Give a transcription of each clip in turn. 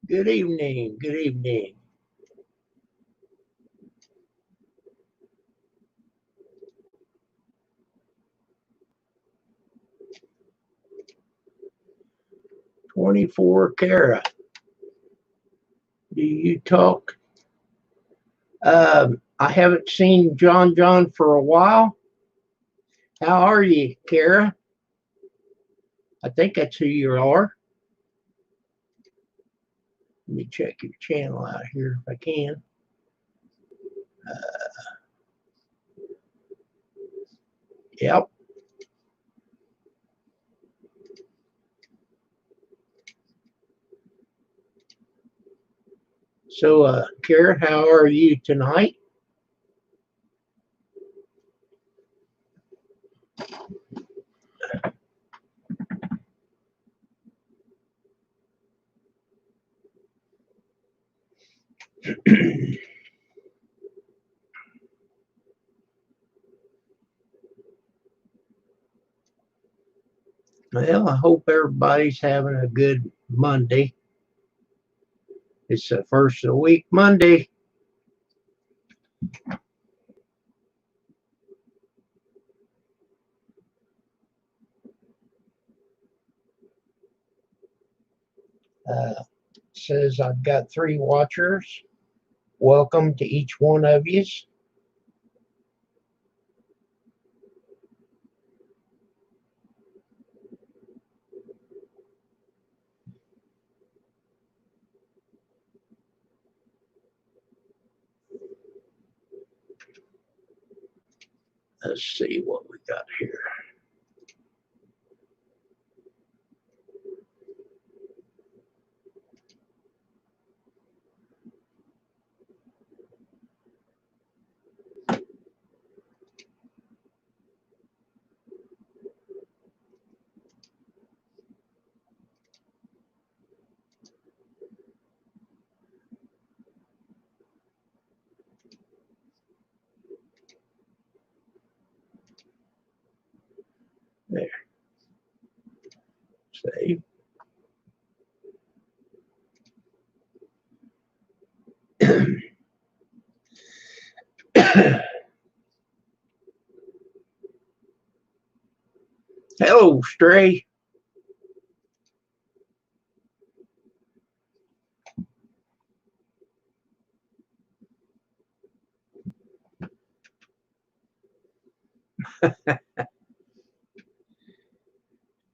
Good evening. Good evening. Kara. Do you talk? I haven't seen John for a while. How are you, Kara? I think that's who you are. Let me check your channel out here if I can. Yep. So, Kara, how are you tonight? Well, I hope everybody's having a good Monday. It's the first of the week, Monday. Says I've got 3 watchers. Welcome to each one of you. Let's see what we got here. There. Save. Hello, Stray.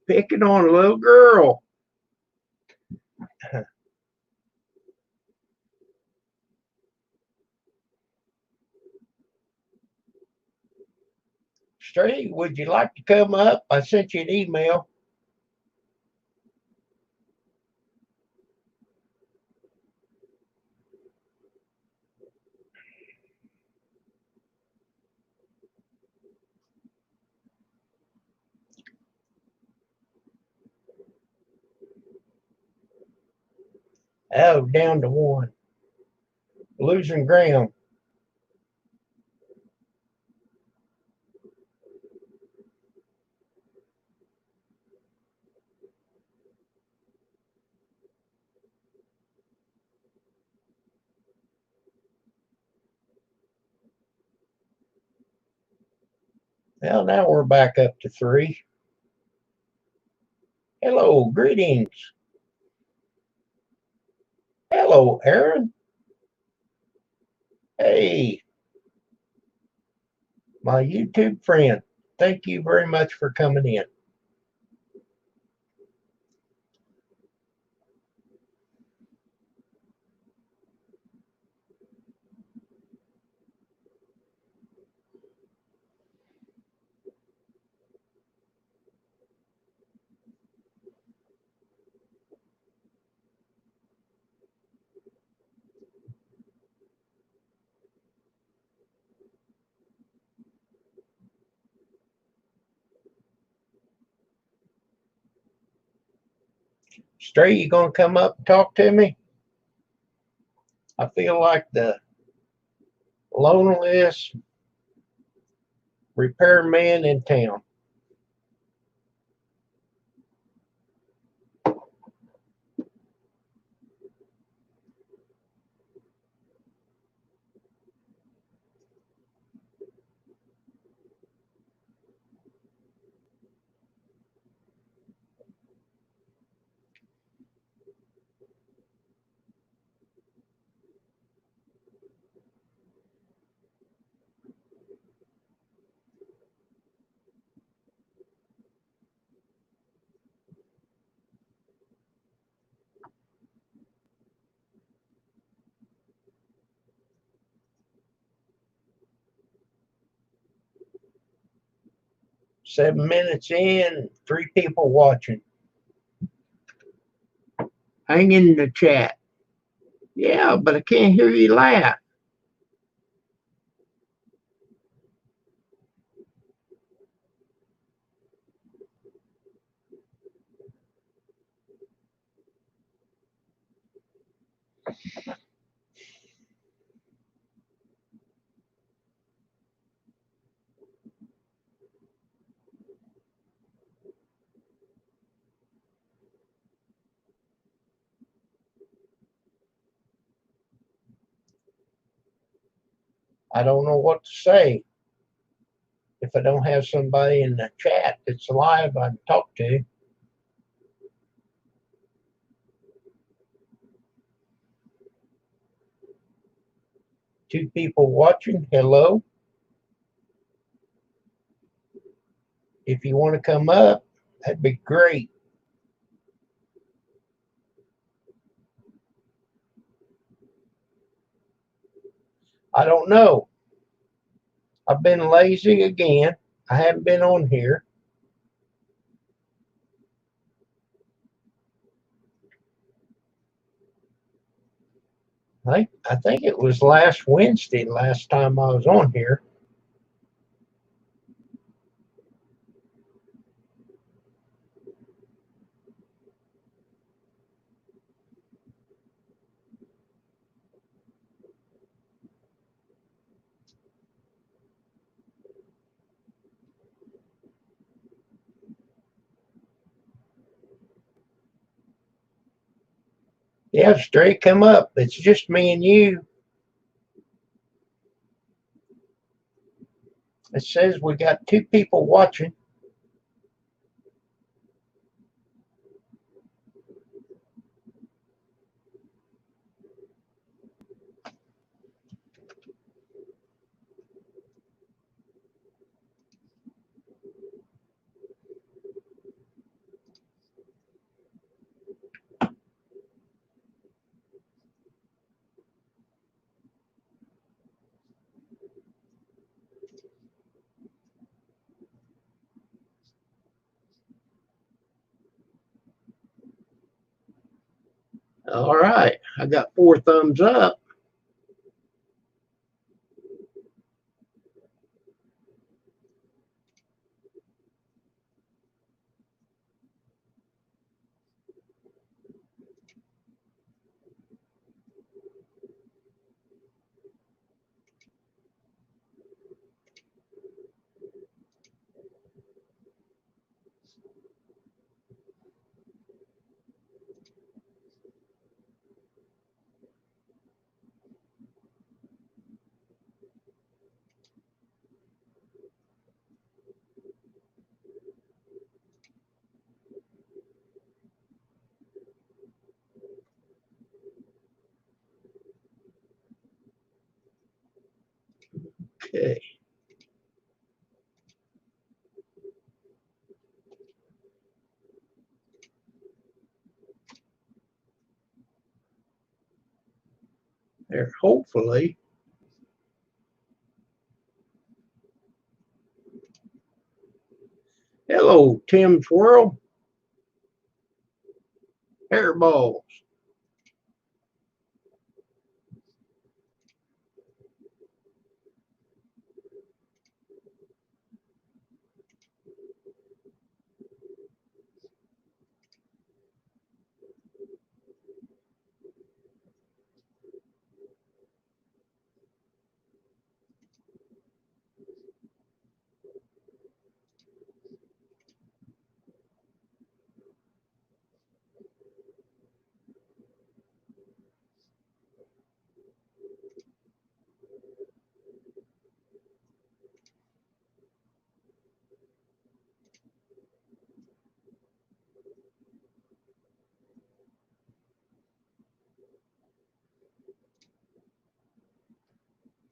Picking on a little girl. Stray, would you like to come up? I sent you an email. Oh, down to 1. Losing ground. Well, now we're back up to 3. Hello, greetings. Hello, Aaron. Hey, my YouTube friend, thank you very much for coming in. Stray, you gonna come up and talk to me? I feel like the loneliest repairman in town. Seven minutes in, 3 people watching. Hang in the chat. Yeah, but I can't hear you laugh. I don't know what to say if I don't have somebody in the chat that's alive I can talk to. Two people watching. Hello. If you want to come up, that'd be great. I don't know. I've been lazy again. I haven't been on here. I think it was last Wednesday, last time I was on here. Yeah, Stray, come up. It's just me and you. It says we got 2 people watching. All right. I got 4 thumbs up. Okay. There, hopefully. Hello, Tim's World. Hairballs.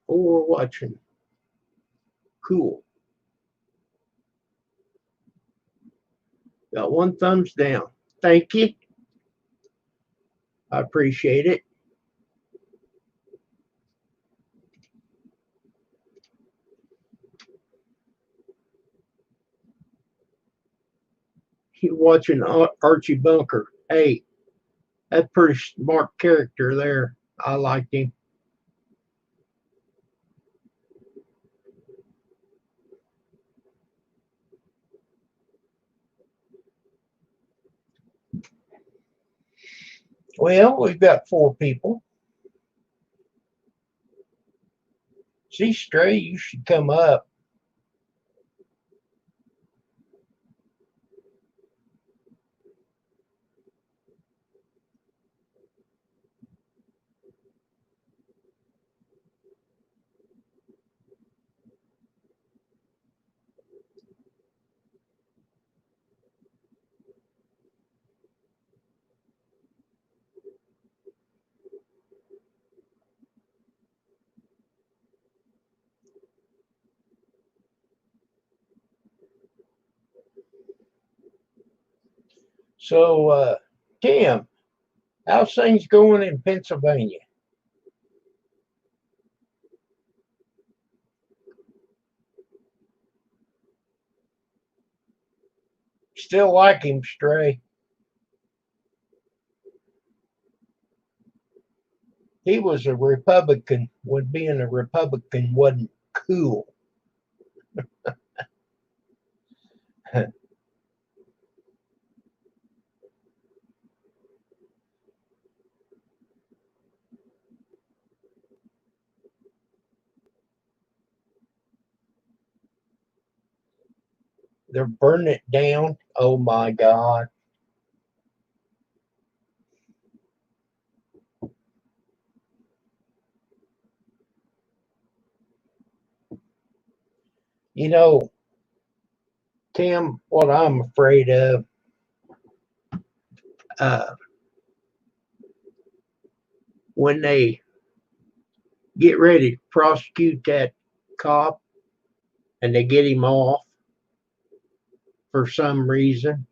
Oh, we're watching. Cool. Got one thumbs down. Thank you. I appreciate it. You're watching Archie Bunker. Hey, that's pretty smart character there. I liked him. Well, we've got 4 people. See, Stray, you should come up. So, Tim, how's things going in Pennsylvania? Still like him, Stray. He was a Republican when being a Republican wasn't cool. They're burning it down. Oh my God. You know, Tim, what I'm afraid of, uh, when they get ready to prosecute that cop and they get him off for some reason,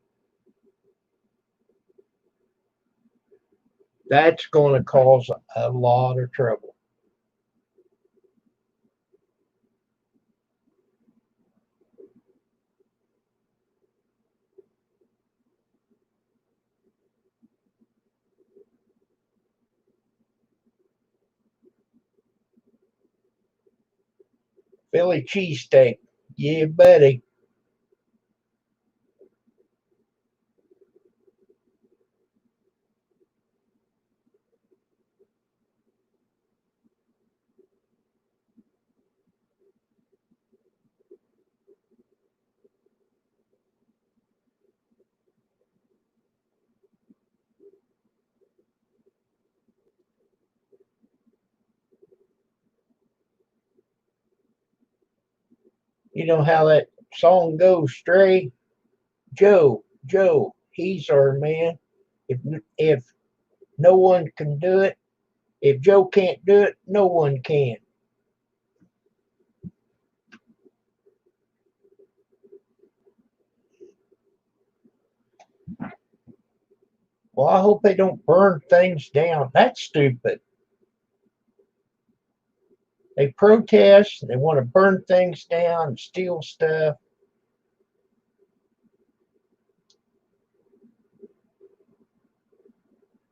that's going to cause a lot of trouble. Philly cheesesteak. Yeah, buddy. You know how that song goes, Stray? Joe, he's our man. If no one can do it, if Joe can't do it, no one can. Well, I hope they don't burn things down. That's stupid. They protest and they want to burn things down and steal stuff.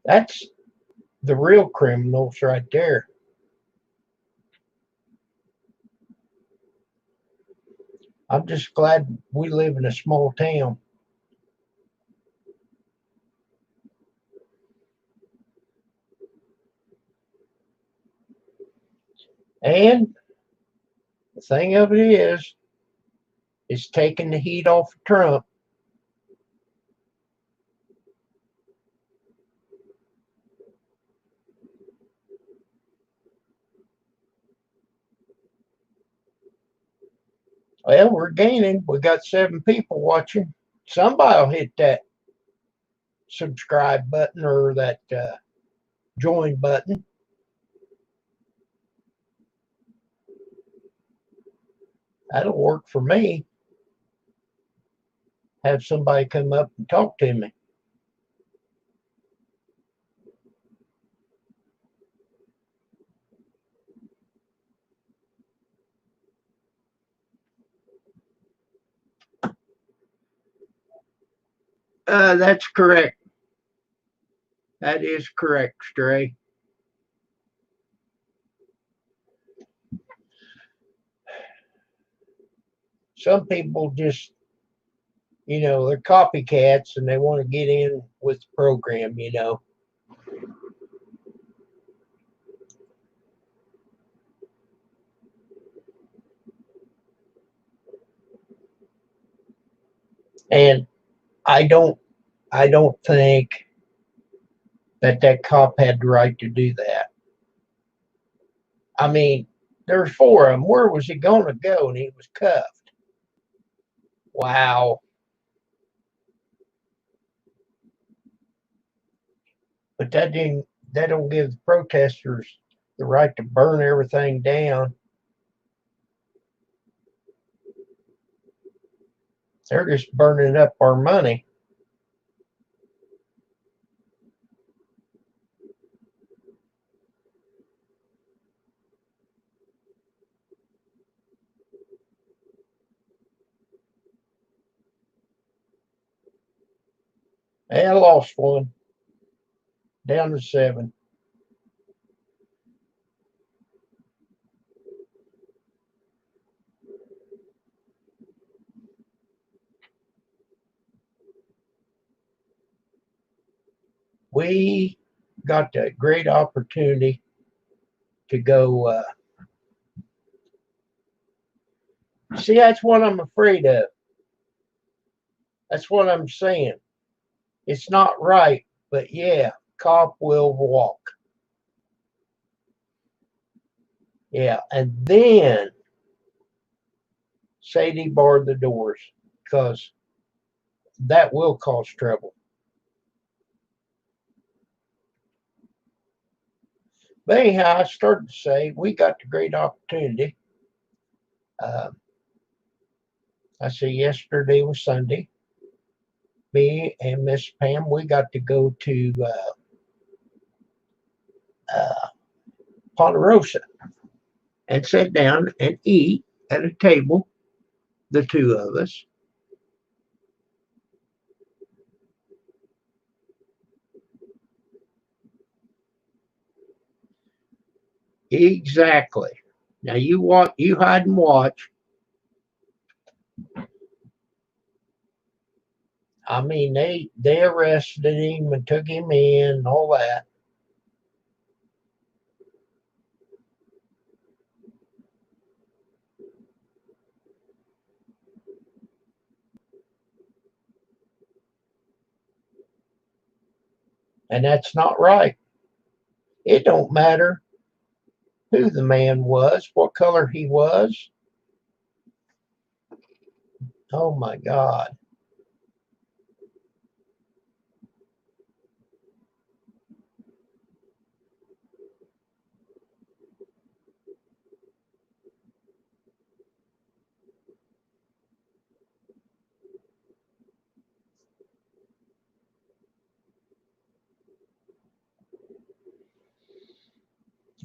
That's the real criminals right there. I'm just glad we live in a small town. And the thing of it is, it's taking the heat off of Trump. Well, we're gaining. We got 7 people watching. Somebody will hit that subscribe button or that join button. That'll work for me. Have somebody come up and talk to me. That's correct. That is correct, Stray. Some people just, they're copycats and they want to get in with the program. And I don't think that cop had the right to do that. I mean, there's 4 of them. Where was he going to go? And he was cuffed. Wow. But that don't give the protesters the right to burn everything down. They're just burning up our money. Hey, I lost one. Down to 7. We got a great opportunity to go. See, that's what I'm afraid of. That's what I'm saying. It's not right, but yeah, cop will walk. Yeah, and then Sadie barred the doors because that will cause trouble. But anyhow, I started to say we got the great opportunity. Uh, I say yesterday was Sunday. Me and Miss Pam, we got to go to uh, Ponderosa and sit down and eat at a table, the 2 of us. Exactly. Now you hide and watch. I mean, they arrested him and took him in and all that. And that's not right. It don't matter who the man was, what color he was. Oh my God.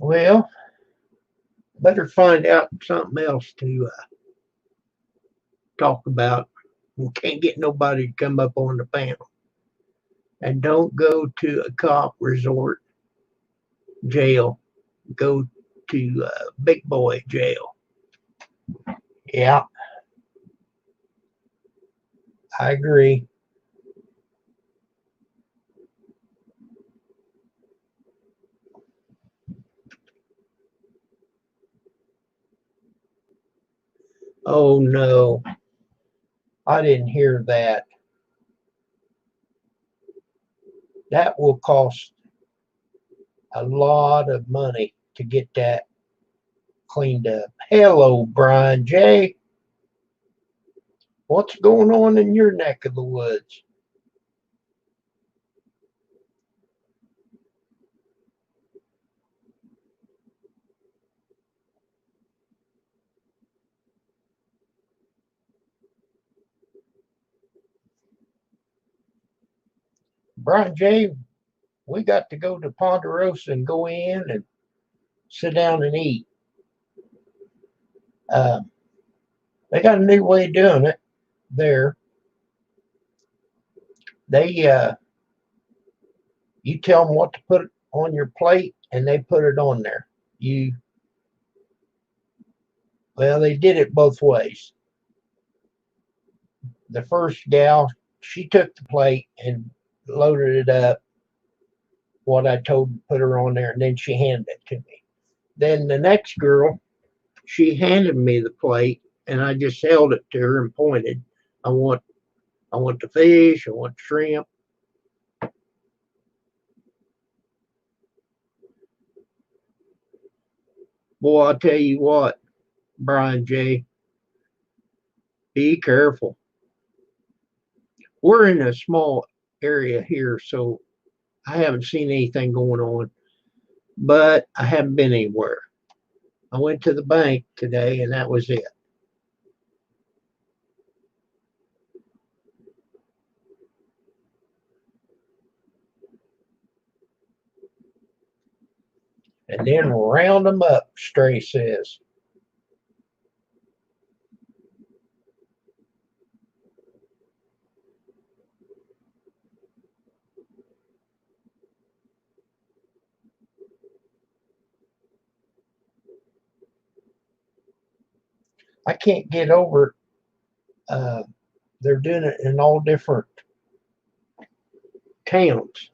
Well, better find out something else to talk about. We can't get nobody to come up on the panel. And don't go to a cop resort jail. Go to big boy jail. Yeah, I agree. Oh no, I didn't hear that. That will cost a lot of money to get that cleaned up. Hello, Brian J. What's going on in your neck of the woods? Brian J., we got to go to Ponderosa and go in and sit down and eat. Uh, they got a new way of doing it there. They you tell them what to put on your plate, and they put it on there. You Well, they did it both ways. The first gal, she took the plate and loaded it up. What I told her to put her on there, and then she handed it to me. Then the next girl, she handed me the plate, and I just held it to her and pointed. I want, I want the fish. I want shrimp. Boy, I'll tell you what, Brian J. Be careful. We're in a small area here, so I haven't seen anything going on, but I haven't been anywhere. I went to the bank today, and that was it. And then round them up, Stray says. I can't get over. Uh, they're doing it in all different towns.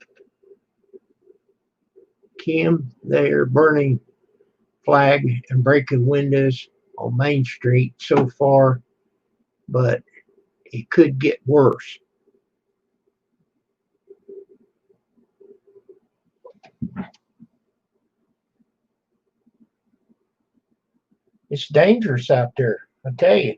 Kim, they're burning flag and breaking windows on Main Street so far, but it could get worse. It's dangerous out there, I tell you.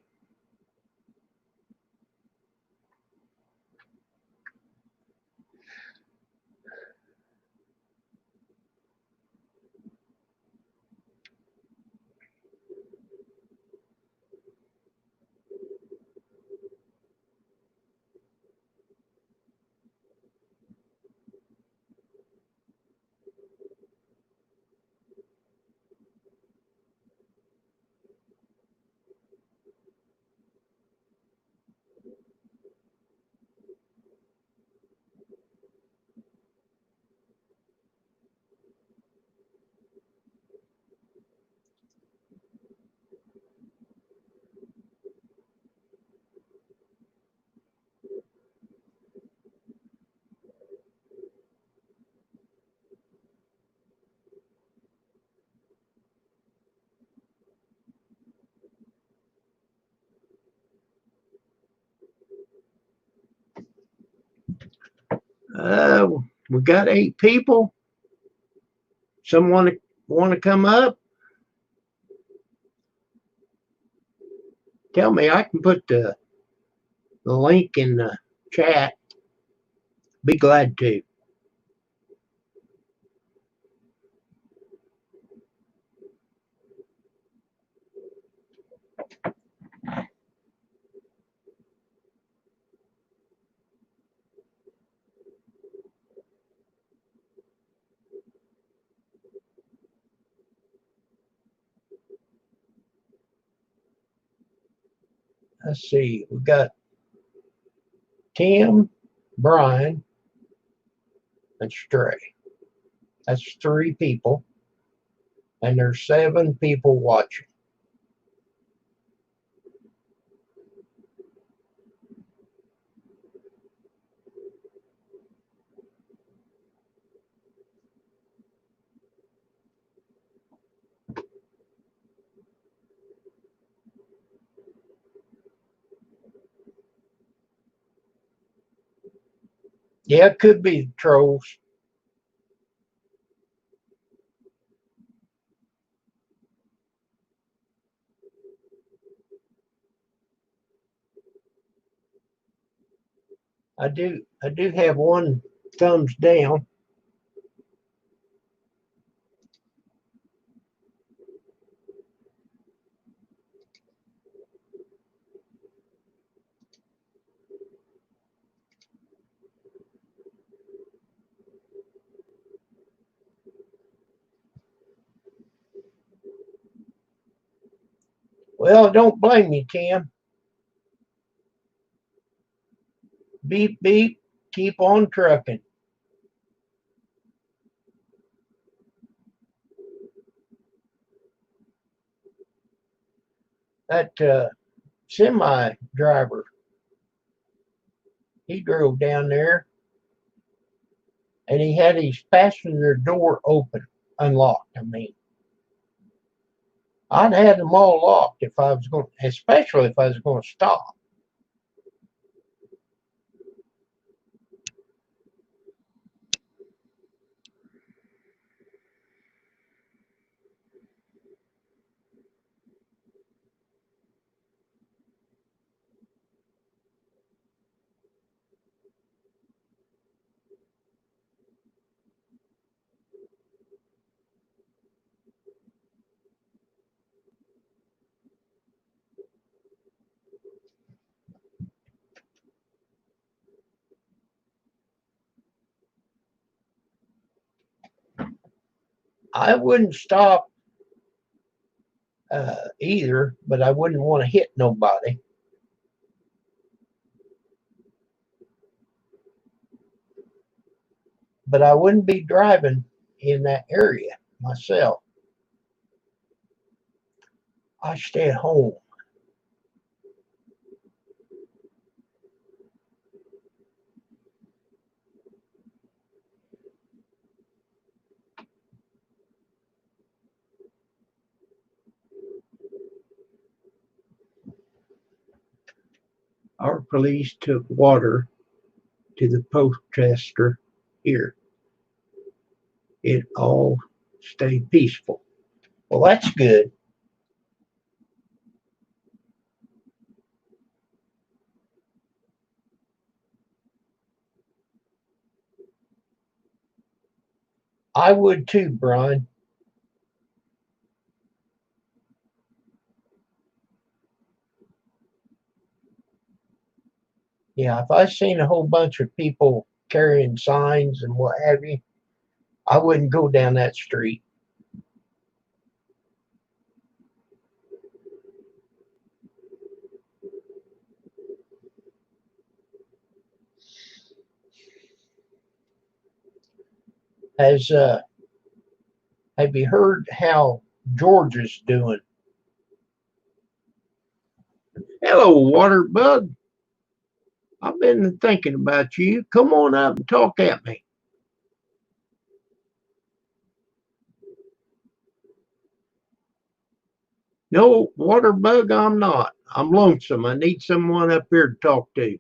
Uh, we got 8 people. Someone want to come up? Tell me. I can put the link in the chat. Be glad to. let's see, we got Tim, Brian, and Stray. That's 3 people, and there's 7 people watching. Yeah, it could be the trolls. I do have 1 thumbs down. Well, don't blame me, Tim. Beep beep. Keep on trucking. That semi driver, he drove down there and he had his passenger door open, unlocked. I mean, I'd had them all locked if I was going, especially if I was going to stop. I wouldn't stop either, but I wouldn't want to hit nobody. But I wouldn't be driving in that area myself. I stay at home. Our police took water to the protester here. It all stayed peaceful. Well, that's good. I would too, Brian. Yeah, if I seen a whole bunch of people carrying signs and what have you, I wouldn't go down that street. Has have you heard how Georgia's doing? Hello, water bug. I've been thinking about you. Come on up and talk at me. No, water bug, I'm not. I'm lonesome. I need someone up here to talk to.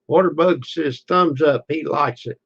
Waterbug says thumbs up. He likes it.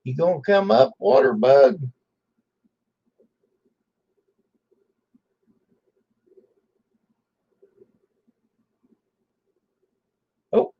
You gonna come up, water bug? Oh,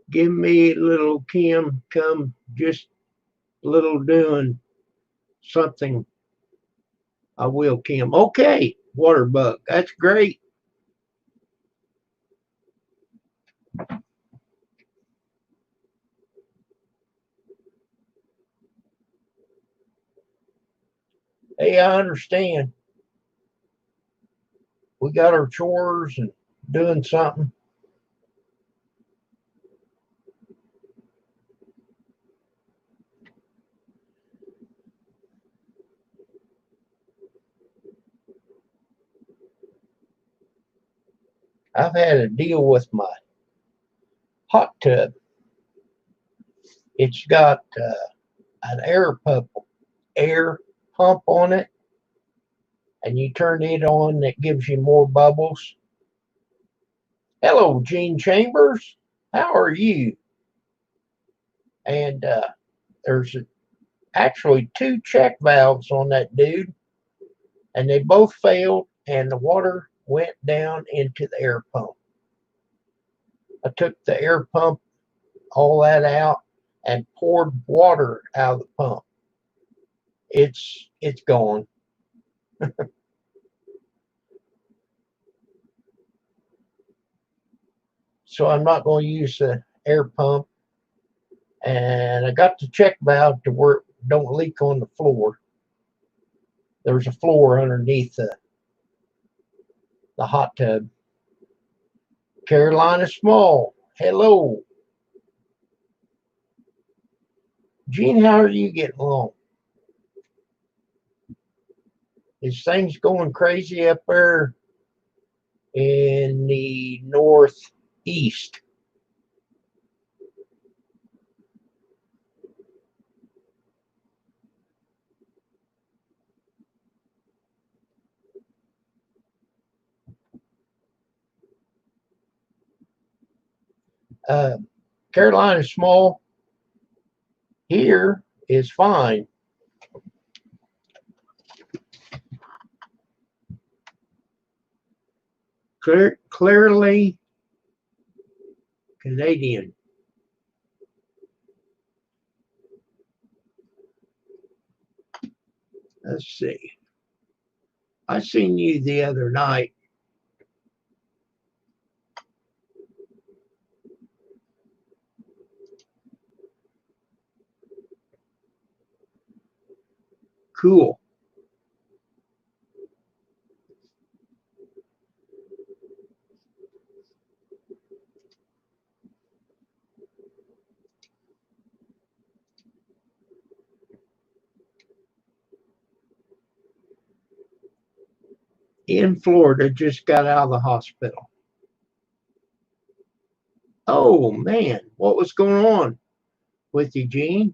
give me little Kim, come just little doing something. I will, Kim. Okay, water bug. That's great. Hey, I understand. We got our chores and doing something. I've had a deal with my hot tub. It's got an air pump on it, and you turn it on, that gives you more bubbles. Hello, Gene Chambers. How are you? And there's actually two check valves on that dude, and they both failed, and the water went down into the air pump. I took the air pump, all that out, and poured water out of the pump. It's gone. So I'm not going to use the air pump. And I got the check valve to where it don't leak on the floor. There's a floor underneath the hot tub. Carolina Small. Hello. Gene, how are you getting along? Is things going crazy up there in the northeast? Uh, Carolina Small here is fine. Clearly Canadian. Let's see. I seen you the other night. Cool. In Florida, just got out of the hospital. Oh man, what was going on with you, Gene?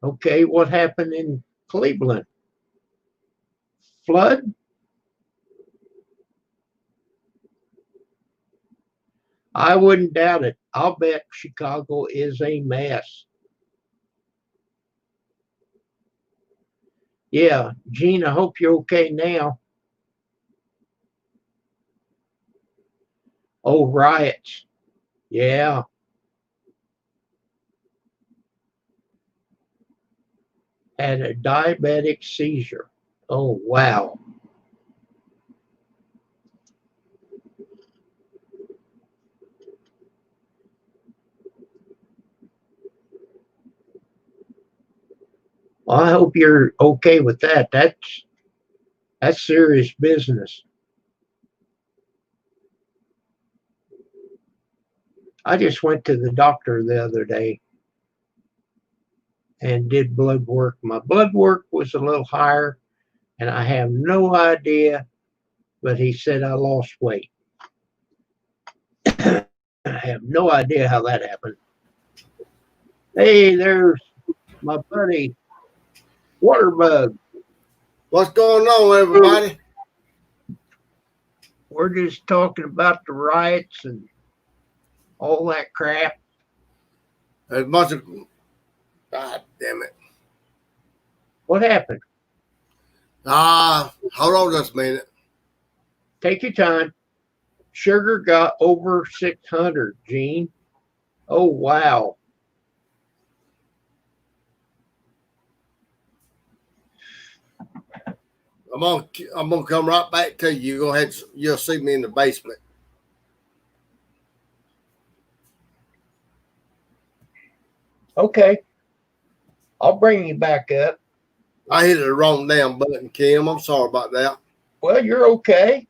Okay, what happened in Cleveland? Flood? I wouldn't doubt it. I'll bet Chicago is a mess. Yeah, Gene, I hope you're okay now. Oh, riots. Yeah, had a diabetic seizure. Oh, wow. Well, I hope you're okay with that. That's serious business. I just went to the doctor the other day and did blood work. My blood work was a little higher, and I have no idea, but he said I lost weight. I have no idea how that happened. Hey, there's my buddy Waterbug. What's going on, everybody? We're just talking about the riots and all that crap. There's a bunch of. God damn it. What happened? Hold on just a minute. Take your time. Sugar got over 600, Gene. Oh, wow. I'm gonna come right back to you. Go ahead. You'll see me in the basement. Okay. I'll bring you back up. I hit the wrong damn button, Kim. I'm sorry about that. Well, you're okay.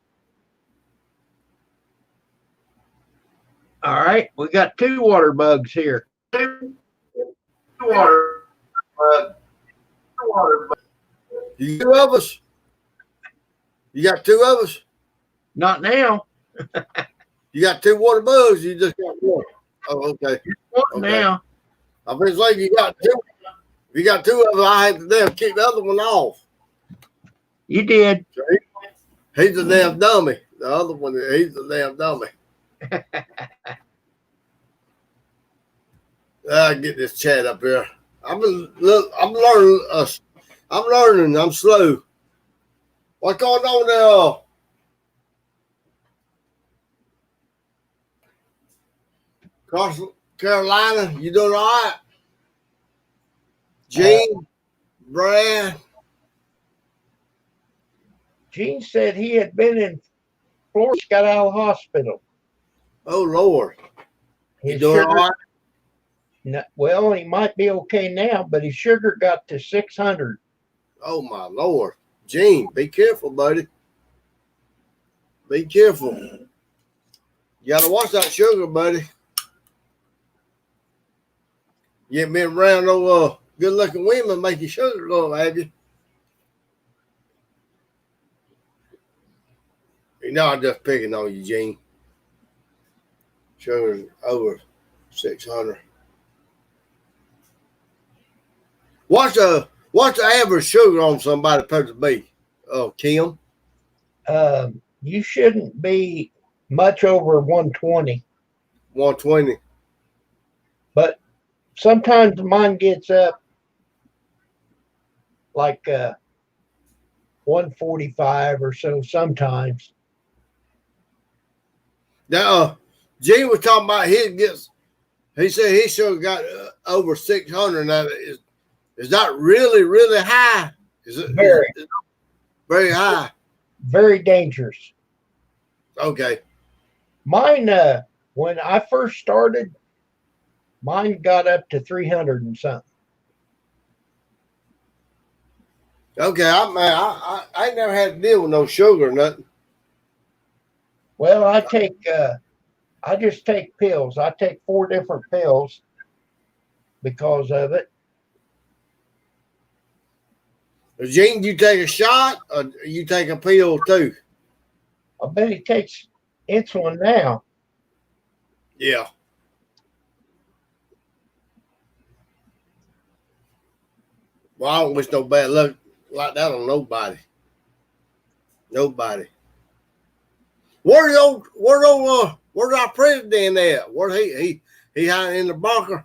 All right. We got two water bugs here. Two water bugs. You got two of us? You got two of us? Not now. You got two water bugs? You just got one? Oh, okay. Okay. Now. I was like, you got two. If you got two of them, I had to damn kick the other one off. You did. He's a damn dummy. The other one, he's a damn dummy. I get this chat up here. I'm learning. I'm slow. What's going on there? Across Carolina, you doing all right? Gene, Brad. Gene said he had been in Florida, got out of the hospital. Oh, Lord. You doing all right? No, well, he might be okay now, but his sugar got to 600. Oh, my Lord. Gene, be careful, buddy. Be careful. You got to watch that sugar, buddy. You ain't been around no good-looking women make your sugar low, have you? You know I'm just picking on you, Gene. Sugar's over 600. What's the average sugar on somebody supposed to be, Kim? You shouldn't be much over 120. 120. But sometimes mine gets up like 145 or so sometimes. Now, Gene was talking about he said he sugar got over 600. Now, is that really, really high? Is it very high? Very dangerous. Okay. Mine, when I first started, mine got up to 300 and something. Okay, I ain't never had to deal with no sugar or nothing. Well, I just take pills. I take 4 different pills because of it. Gene, you take a shot or you take a pill too? I bet he takes insulin now. Yeah. Well, I don't wish no bad luck like that on nobody. Nobody. Where's our president at? Where he hiding in the bunker?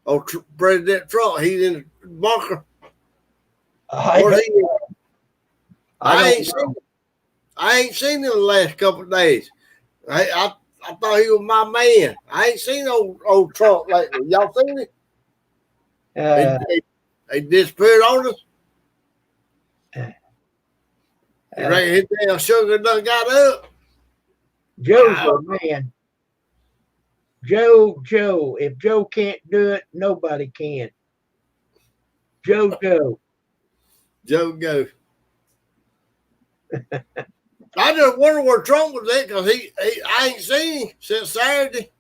Oh, President Trump, he's in the bunker. I ain't seen him the last couple of days. I thought he was my man. I ain't seen old Trump lately. Y'all seen him? He disappeared on us. His damn sugar done got up. Joe's a man. Joe, if Joe can't do it, nobody can. Joe Go. Joe Go. I just wonder where Trump was at because I ain't seen him since Saturday.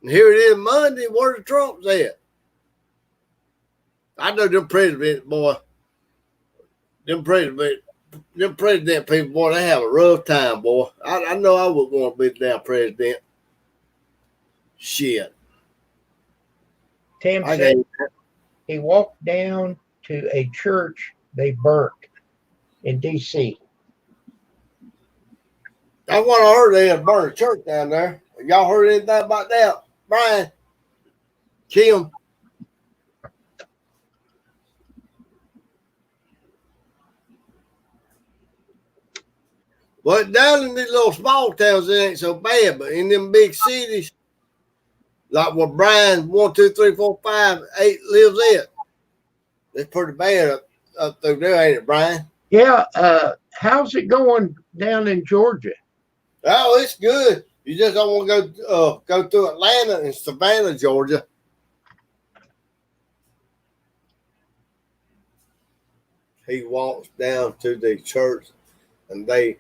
And here it is Monday. Where the Trump's at? I know them president boy. Them president people, boy, they have a rough time, boy. I know I would want to be the damn president. Shit. Tim I said can't. he walked down to a church they burnt in D.C. I want to heard they had burned a church down there. Y'all heard anything about that? Brian? Kim? Well, down in these little small towns, it ain't so bad, but in them big cities, like where Brian 1, 2, 3, 4, 5, 8 lives at, it's pretty bad up through there, ain't it, Brian? Yeah, how's it going down in Georgia? Oh, it's good. You just don't want to go through Atlanta and Savannah, Georgia. He walks down to the church and they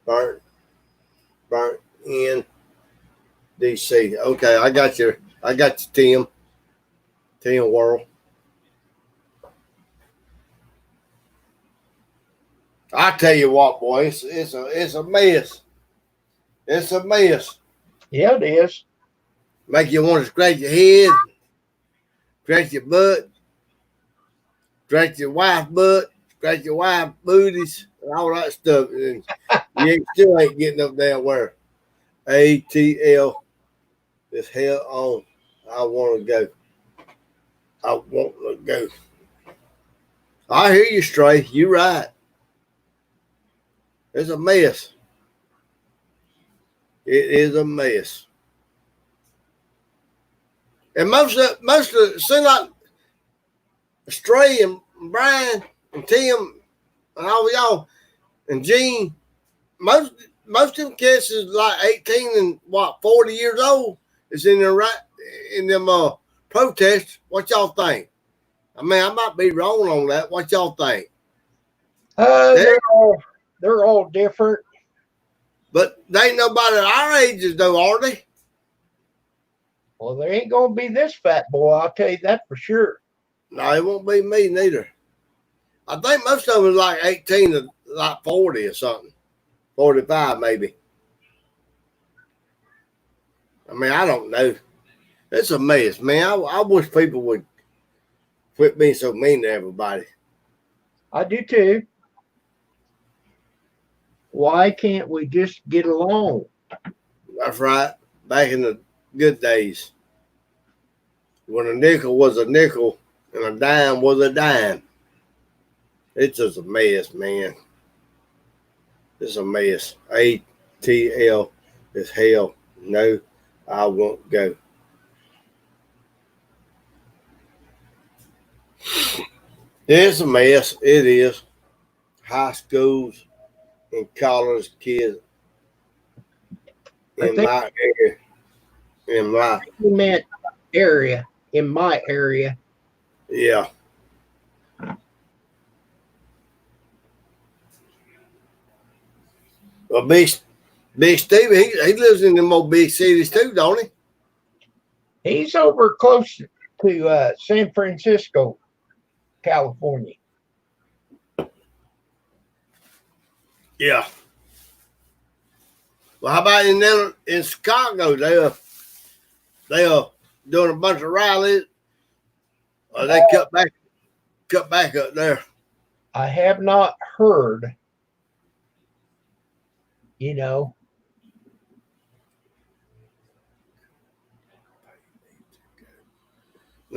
burnt in DC. Okay, I got you, Tim. Tim World. I tell you what, boy, it's a mess. It's a mess. Yeah, it is. Make you want to scratch your head, scratch your butt, scratch your wife's butt, scratch your wife's booties, and all that stuff. And you still ain't getting up there where ATL is hell on. I want to go. I want to go. I hear you, Stray. You're right. It's a mess. It is a mess. And most of it seems like Stray and Brian and Tim and all y'all and Gene, most of them kids is like 18 and 40 years old is in them protests. What y'all think? I mean, I might be wrong on that. What y'all think? They're all different. But they ain't nobody at our ages though, are they? Well, there ain't gonna be this fat boy, I'll tell you that for sure. No, it won't be me neither. I think most of them is like 18 to like 40 or something. 45 maybe. I mean, I don't know. It's a mess, man. I wish people would quit being so mean to everybody. I do too. Why can't we just get along? That's right. Back in the good days, when a nickel was a nickel and a dime was a dime. It's just a mess, man. It's a mess. ATL is hell. No, I won't go. It's a mess. It is. High schools and college kids in my area. You meant area, in my area. Yeah. Well, Big Stevie, he lives in them old big cities too, don't he? He's over close to San Francisco, California. Yeah. Well, how about in Chicago? They are doing a bunch of rallies. They cut back up there. I have not heard, No,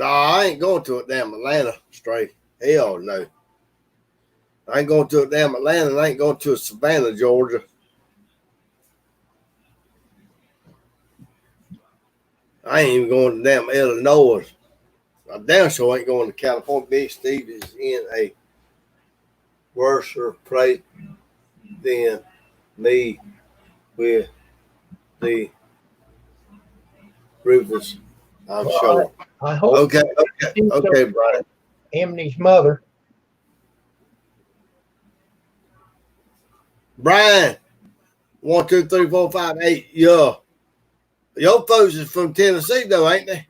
I ain't going to it damn Atlanta straight. Hell no. I ain't going to it damn Atlanta. I ain't going to Savannah, Georgia. I ain't even going to damn Illinois. I damn sure ain't going to California. Big Steve is in a worse place than me with the Rufus. I'm sure. I hope. Okay, Brian. Emney's mother. Brian, 1, 2, 3, 4, 5, 8. Yeah. Your folks is from Tennessee, though, ain't they?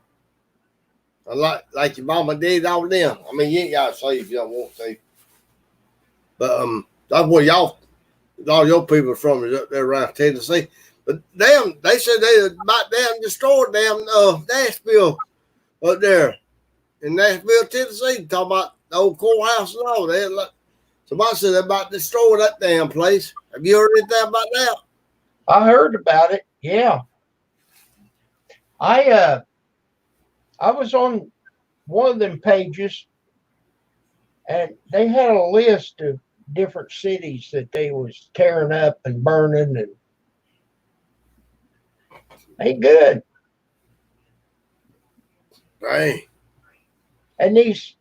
Like your mama did all them. I mean, you ain't got to say if you don't want to. But that's where all your people from is up there around Tennessee. But damn, they said they about damn destroyed damn Nashville up there in Nashville, Tennessee. Talking about the old courthouse and all that. Somebody said they about to destroy that damn place. Have you heard anything about that? I heard about it. Yeah. I was on one of them pages, and they had a list of different cities that they was tearing up and burning, and ain't good. Dang. And these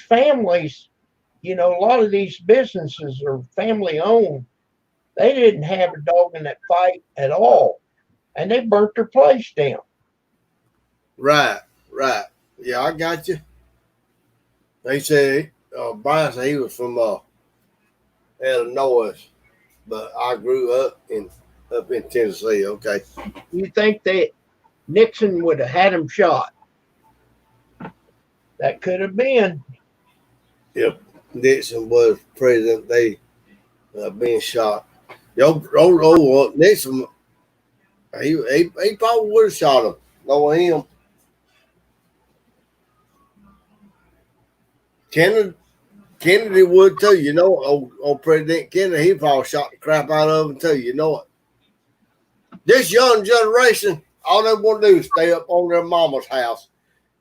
families, a lot of these businesses are family owned. They didn't have a dog in that fight at all, and they burnt their place down. Right. Yeah, I got you. They say Brian said he was from Illinois, but I grew up in Tennessee. Okay. You think that Nixon would have had him shot? That could have been. Yep. Nixon was president. They being shot. Nixon. He probably would have shot him. Knowing him. Kennedy would too. Old President Kennedy, he probably shot the crap out of him too. You know it. This young generation, all they want to do is stay up on their mama's house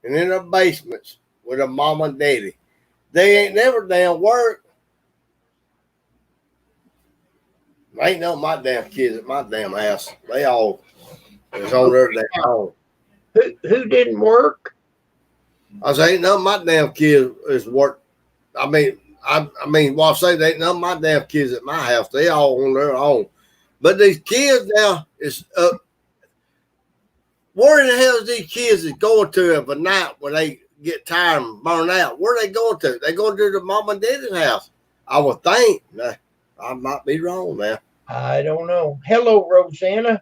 and in their basements with their mama and daddy. They ain't never damn work. Ain't none of my damn kids at my damn house. They all is on their damn home. Who didn't work? I say ain't none of my damn kids is work. I mean, I say they ain't none of my damn kids at my house. They all on their own. But these kids now is where in the hell is these kids is going to every night when they get tired and burn out? Where are they going to? They going to the mom and daddy's house. I would think. Now, I might be wrong now. I don't know. Hello, Rosanna.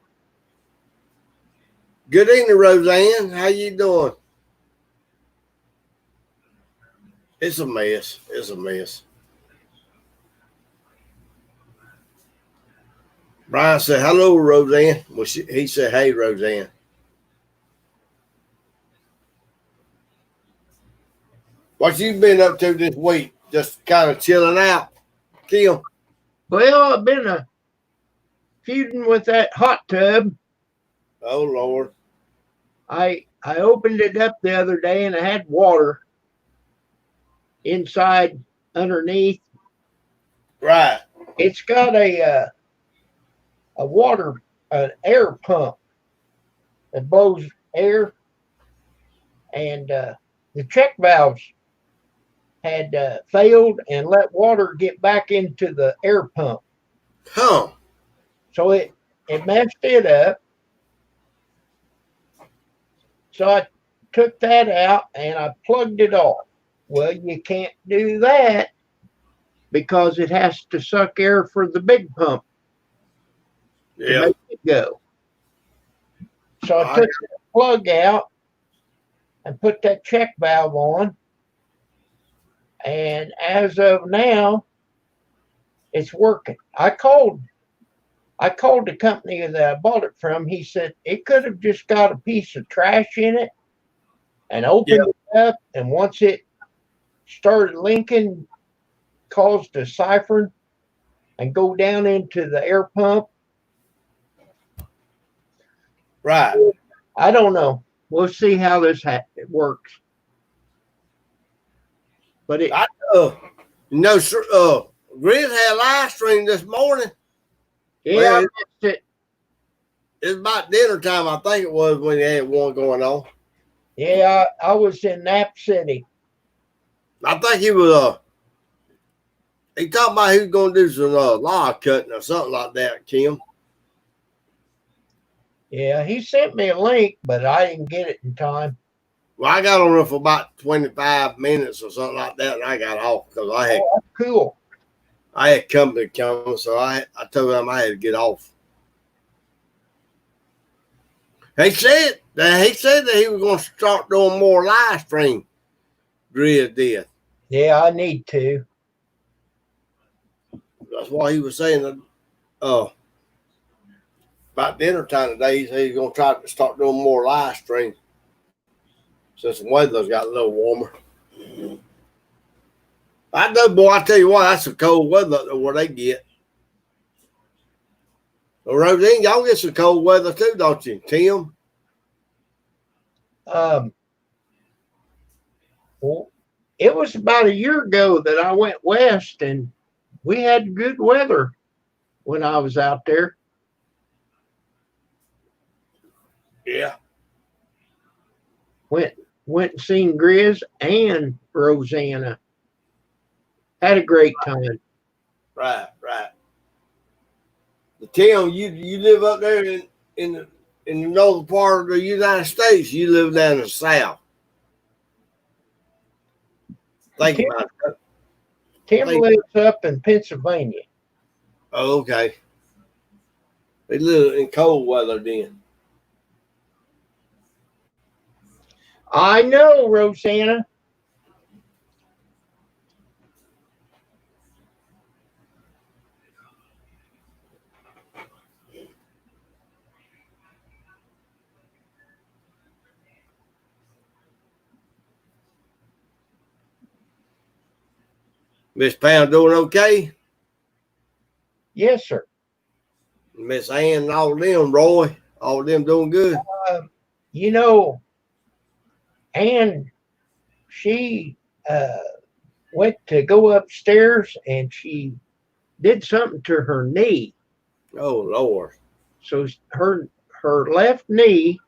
Good evening, Roseanne. How you doing? It's a mess. It's a mess. Brian said, hello, Roseanne. Well, he said, hey, Roseanne. What you been up to this week? Just kind of chilling out, Kim? Well, I've been feuding with that hot tub. Oh, Lord. I opened it up the other day and I had water inside underneath. Right. It's got an air pump that blows air, and the check valves had failed and let water get back into the air pump. Huh. So it messed it up. So I took that out and I plugged it off. Well, you can't do that because it has to suck air for the big pump to make it go. So I took the plug out and put that check valve on. And as of now, it's working. I called the company that I bought it from. He said it could have just got a piece of trash in it and opened it up. And once it started linking, caused a siphon and go down into the air pump. Right. I don't know. We'll see how this it works. But it, Grizz had a live stream this morning. Yeah, I missed it. It's about dinner time, I think it was, when they had one going on. Yeah, I was in Nap City. I think he was he talking about he was going to do some log cutting or something like that, Kim. Yeah, he sent me a link, but I didn't get it in time. Well, I got on there for about 25 minutes or something like that, and I got off because Oh, that's cool. I had company coming, so I told them I had to get off. He said that he was going to start doing more live stream. Grizz did. Yeah, I need to. That's why he was saying that. About dinner time today, he said he's going to try to start doing more live stream since the weather's got a little warmer. I know, boy. I tell you what, that's some cold weather where they get. Well, Roseanne, y'all get some cold weather too, don't you, Tim? Well, it was about a year ago that I went west, and we had good weather when I was out there. Yeah. Went and seen Grizz and Rosanna. Had a great time. Right. The Tim, you live up there in the northern part of the United States. You live down in the south. Think about it. Tim lives up in Pennsylvania. Oh, okay. They live in cold weather then. I know, Rosanna. Miss Pam doing okay? Yes, sir. Miss Ann and all of them, Roy, all of them doing good. You know, Ann, she went to go upstairs and she did something to her knee. Oh, Lord. So her left knee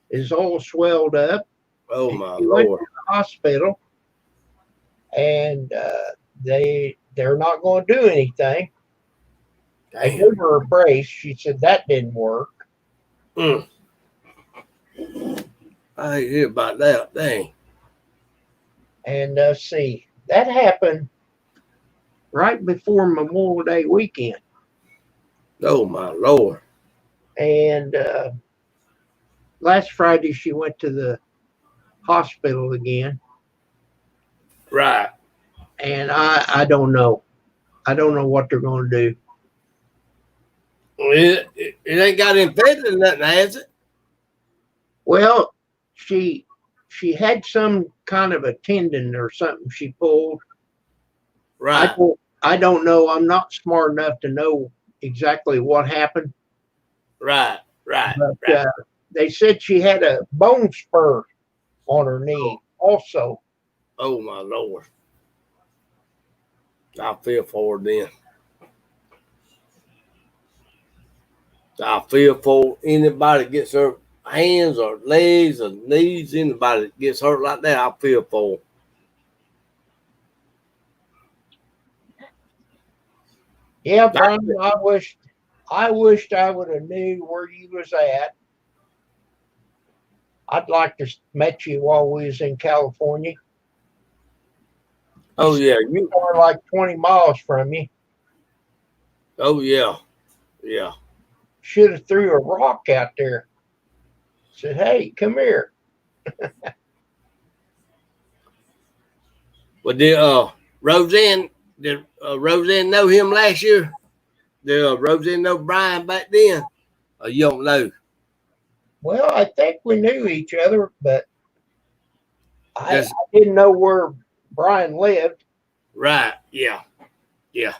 is all swelled up. Oh, my She went Lord. to the hospital, and they're not going to do anything. I gave her a brace. She said that didn't work. I didn't hear about that. Dang. And see, that happened right before Memorial Day weekend. Oh, my Lord. And last Friday, she went to the hospital again. Right. And I don't know. I don't know what they're going to do. It ain't got infected or nothing, has it? Well, she had some kind of a tendon or something she pulled. Right. I don't know. I'm not smart enough to know exactly what happened. Right. But they said she had a bone spur on her knee also. Oh, my Lord. I feel for her then. I feel for anybody that gets her hands or legs or knees, anybody that gets hurt like that, I feel for them. Yeah, Brian, I wished I would have knew where you was at. I'd like to met you while we was in California. Oh, yeah. We're like 20 miles from you. Oh, yeah. Yeah. Should have threw a rock out there. Said, hey, come here. But did Roseanne know him last year? Did Roseanne know Brian back then? Or you don't know? Well, I think we knew each other, but I didn't know where Brian lived. Right. Yeah. Yeah.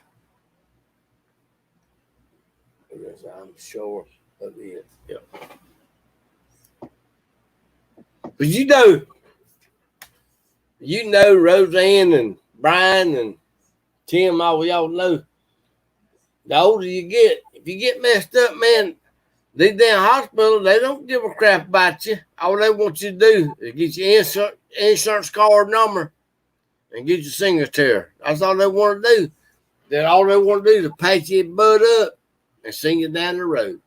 Yes, I'm sure of it. Yeah. But you know Roseanne and Brian and Tim, all y'all know. The older you get, if you get messed up, man, these damn hospital, they don't give a crap about you. All they want you to do is get your insurance card number and get your signature. That's all they want to do. Then all they want to do is pat your butt up and send you down the road.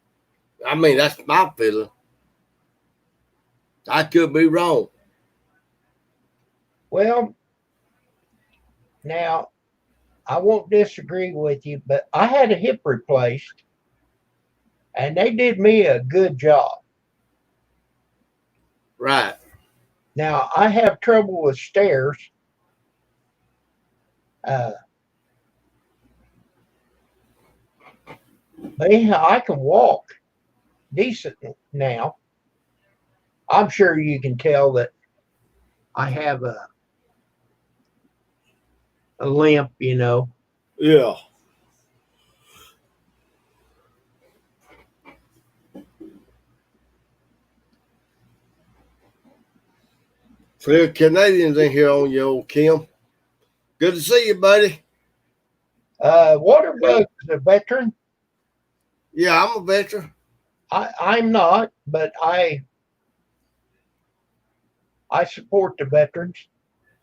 I mean, that's my feeling. I could be wrong. Well, now I won't disagree with you, but I had a hip replaced and they did me a good job. Right. Now I have trouble with stairs. Uh, but anyhow, I can walk decent now. I'm sure you can tell that I have a limp, you know. Yeah. Clear Canadians in here on you, old Kim. Good to see you, buddy. Waterbug is a veteran. Yeah, I'm a veteran. I'm not, but I support the veterans.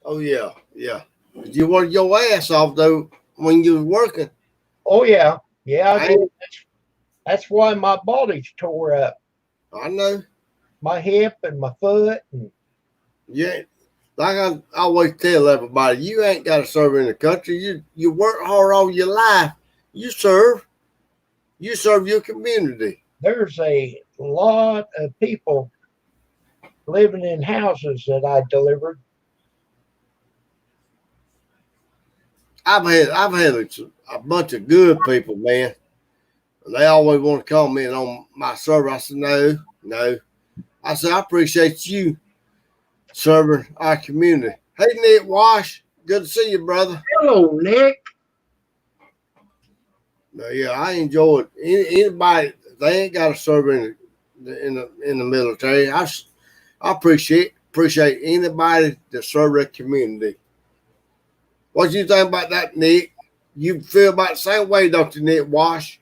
Oh yeah, yeah. You worked your ass off though when you was working. Oh yeah, yeah, I I did. That's why my body's tore up. know. My hip and my foot. And Yeah. Like I always tell everybody, you ain't got to serve in the country. You work hard all your life. You serve. You serve your community. there's a lot of people living in houses that I delivered. I've had a bunch of good people, man. They always want to comment on my service. I said, no. I said, I appreciate you serving our community. Hey, Nick Wash, good to see you, brother. Hello, Nick. No, yeah, I enjoy it. Anybody, they ain't got to serve in the military. I appreciate anybody that serve their community. What you think about that, Nick? You feel about the same way, don't you, Nick Wash?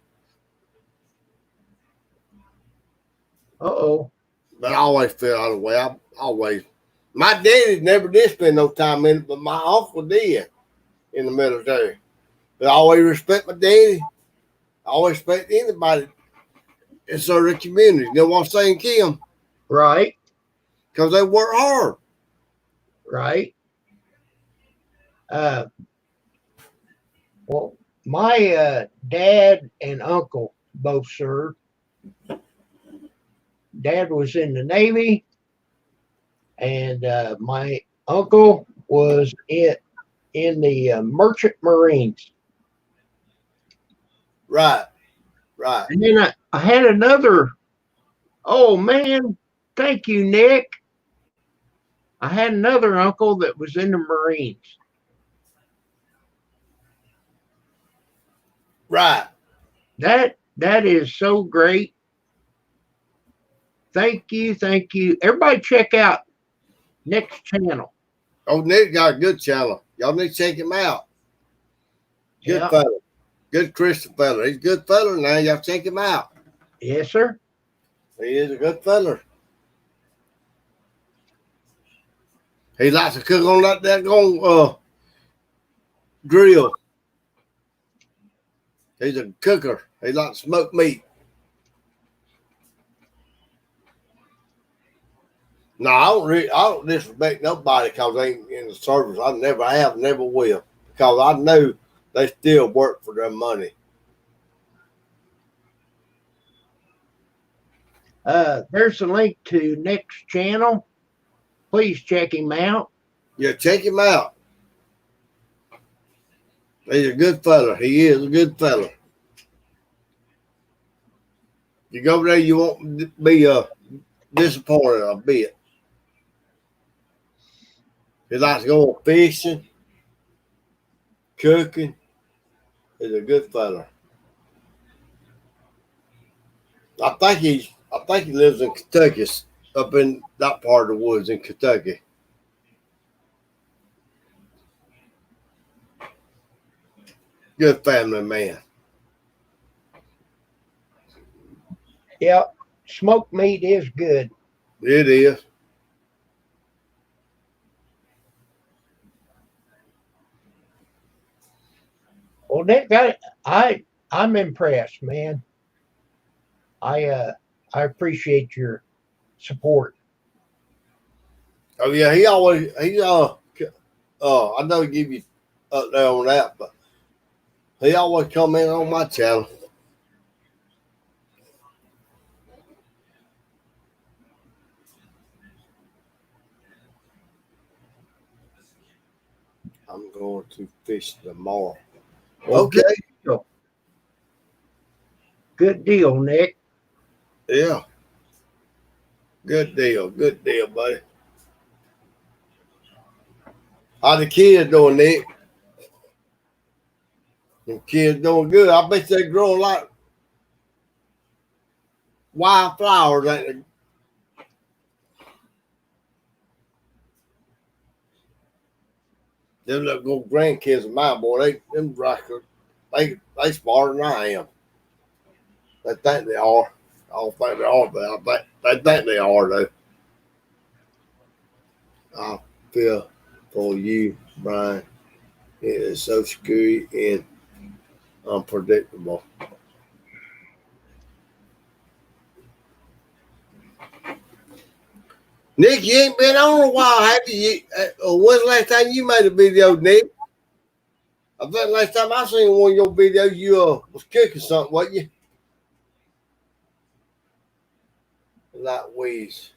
Uh-oh. But I always feel out of the way. I always. My daddy never did spend no time in it, but my uncle did in the military. But I always respect my daddy. I always respect anybody in certain community. You know what I'm saying, Kim? Right, Because they work hard. right. Well, my dad and uncle both served. Dad was in the Navy, and my uncle was in the Merchant Marines. Right. And then I had another. Oh man, thank you, Nick. I had another uncle that was in the Marines. Right. That is so great. Thank you, thank you. Everybody, check out Nick's channel. Oh, Nick got a good channel. Y'all need to check him out. Good Yeah. fella. Good Christian fella. He's a good fella now. Y'all check him out. Yes, sir. He is a good fella. He likes to cook on that grill. He's a cooker. He likes to smoke meat. No, I don't disrespect nobody because they ain't in the service. I never have, never will. Because I know they still work for their money. There's a link to Nick's channel. Please check him out. Yeah, check him out. He's a good fella. He is a good fella. You go over there, you won't be disappointed a bit. He likes to go fishing, cooking. He's a good fella. I think he lives in Kentucky, up in that part of the woods in Kentucky. Good family man. Yeah, smoked meat is good. It is. Well, Nick, I'm impressed, man. I appreciate your support. Oh yeah, I know he give you up there on that, but he always come in on my channel. I'm going to fish tomorrow. Well, Okay. Good deal, Nick. Yeah. Good deal, buddy. How the kids doing, Nick? The kids doing good. I bet they grow like wildflowers, ain't they? Them little grandkids of mine, boy, them rockers, they smarter than I am. They think they are. I don't think they are, but they think they are, though. I feel for you, Brian. It is so scary and unpredictable. Nick, you ain't been on a while, have you? When's the last time you made a video, Nick? I think last time I seen one of your videos, you was cooking something, wasn't you? Like weeds.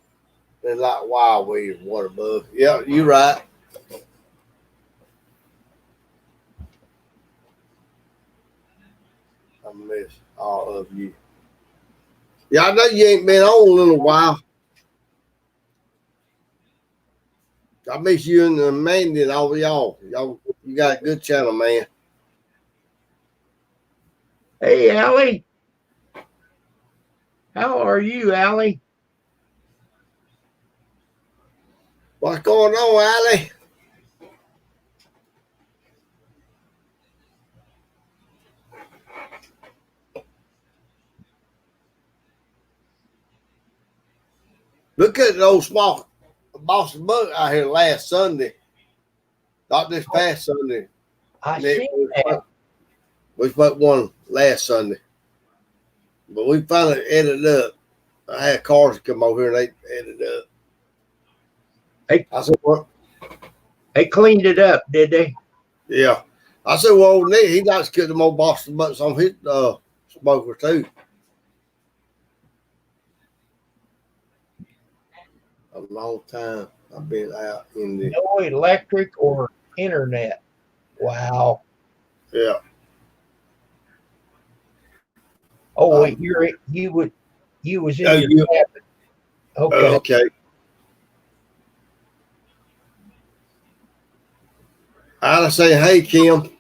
They're like wild weeds, water bug. Yeah, you're right. I miss all of you. Yeah, I know you ain't been on a little while. I miss you and the Mandy and all of y'all. You got a good channel, man. Hey, Allie. How are you, Allie? What's going on, Allie? Look at the old small Boston Buck out here last Sunday. Not this past Sunday. I Nick, see that. we spoke one last Sunday. But we finally ended up. I had cars come over here and they ended up. I said, what? They cleaned it up, did they? Yeah. I said, well, Nick, he likes to get them old Boston Butts on his smoker too. A long time I've been out in the. No electric or internet. Wow. Yeah. Oh, wait, you was in Oh, your cabin. Okay. Okay. I'd say, hey, Kim.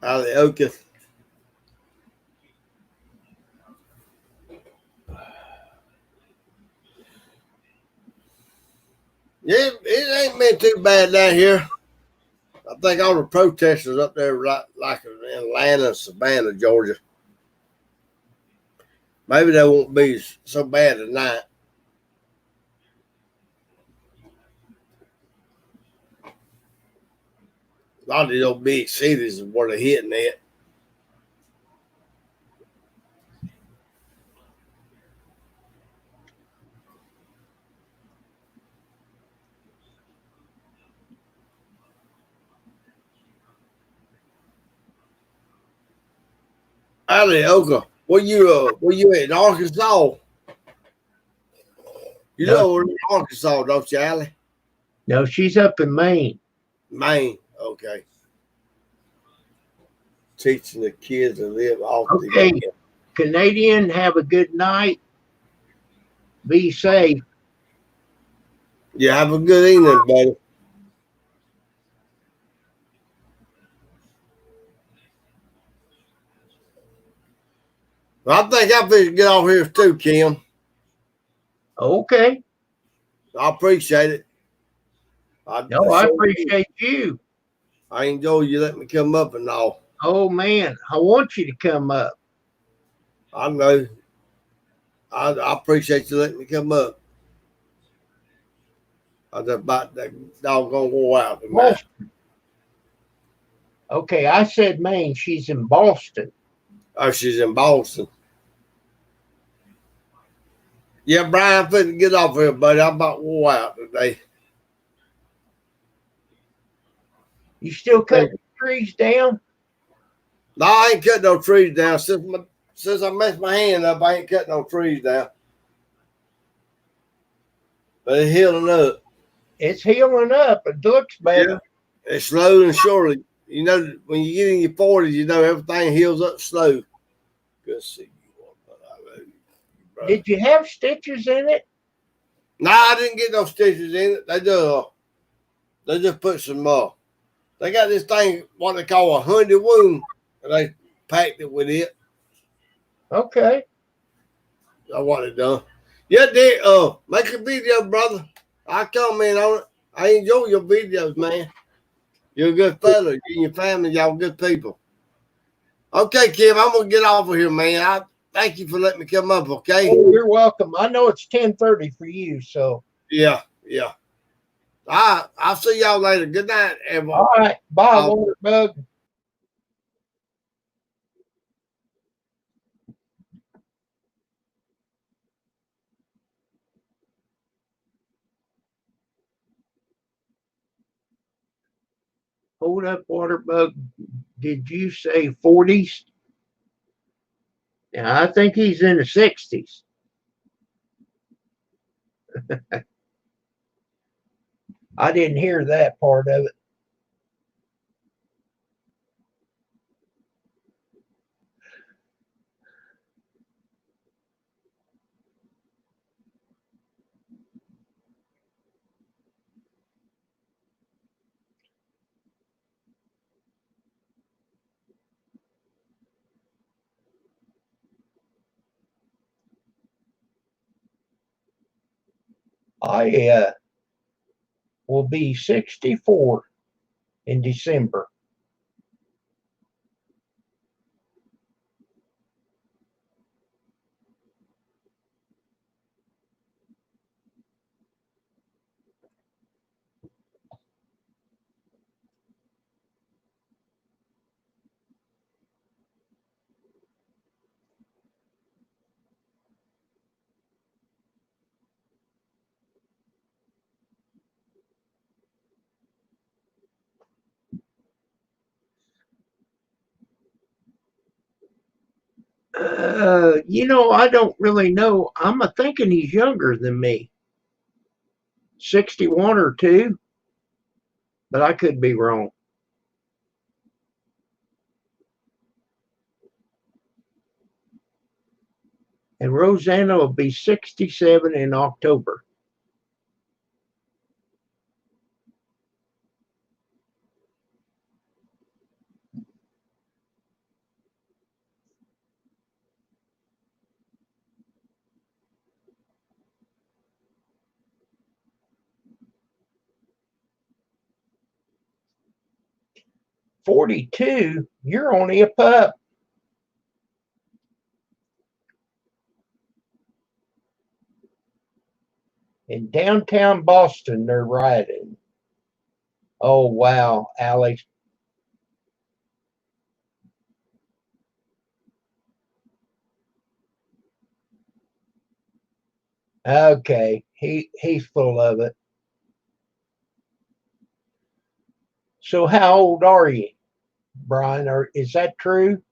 Okay. Yeah, it ain't been too bad down here. I think all the protesters up there, like in Atlanta and Savannah, Georgia, maybe they won't be so bad tonight. A lot of these old big cities is where they're hitting at. Ali Oka, where you at in Arkansas? You No. know we're in Arkansas, don't you, Allie? No, she's up in Maine. Maine. Okay. Teaching the kids to live off Okay. the Canadian, have a good night. Be safe. Yeah, have a good evening, buddy. I think I better get off here too, Kim. Okay. I appreciate it. I appreciate you. I enjoy you letting me come up and all. Oh, man. I want you to come up. I know. I appreciate you letting me come up. I was about that doggone go out tonight. Okay, I said Maine. She's in Boston. Oh, she's in Boston. Yeah, Brian, finna get off here, buddy. I'm about wore out today. You still cutting trees down? No, I ain't cutting no trees down. Since I messed my hand up, I ain't cutting no trees down. But it's healing up. It's healing up. It looks better. Yeah. It's slow and surely. You know, when you get in your 40s, you know everything heals up slow. Good to see you. I love you, Did you have stitches in it? No, I didn't get no stitches in it. They just put some they got this thing what they call a honey wound, and they packed it with it. Okay. That's what it done. Yeah, they make a video, brother. I comment on it. I enjoy your videos, man. You're a good fella. You and your family, y'all good people. Okay, Kim, I'm gonna get off of here, man. I thank you for letting me come up, okay? Oh, you're welcome. I know it's 10:30 for you, so. Yeah. I'll see y'all later. Good night, everyone. All right. Bye, Water Bug. Hold up, Water Bug. Did you say 40s? Yeah, I think he's in the 60s. I didn't hear that part of it. I will be 64 in December. I don't really know. I'm a thinking he's younger than me, 61 or 2, but I could be wrong. And Rosanna will be 67 in October. "42? You're only a pup." In downtown Boston, they're rioting. Oh, wow, Alex. Okay, he's full of it. So how old are you, Brian? Or is that true?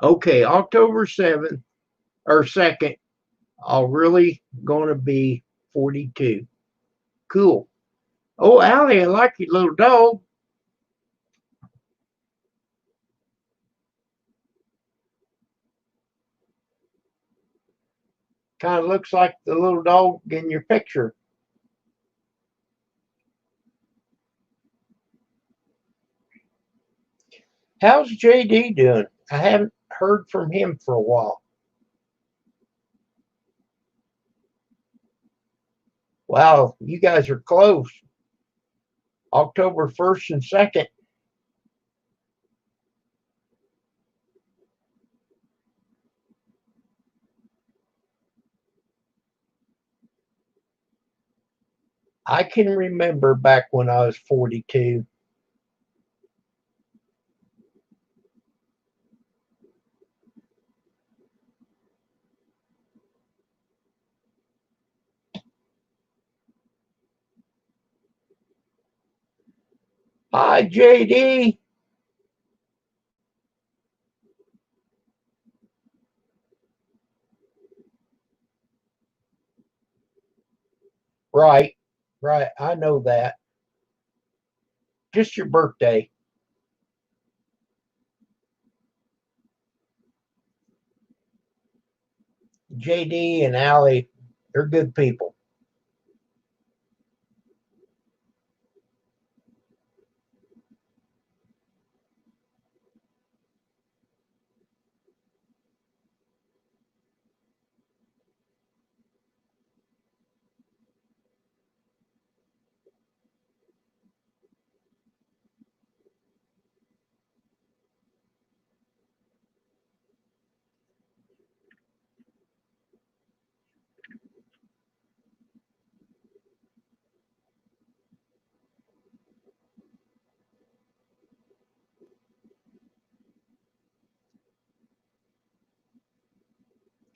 Okay, October 7th or 2nd, I'll really gonna be 42. Cool. Oh, Allie, I like your little dog. Kind of looks like the little dog in your picture. How's JD doing? I haven't heard from him for a while. Wow, you guys are close. October 1st and 2nd. I can remember back when I was 42. Hi, JD. Right, right. I know that. Just your birthday. JD and Allie, they're good people.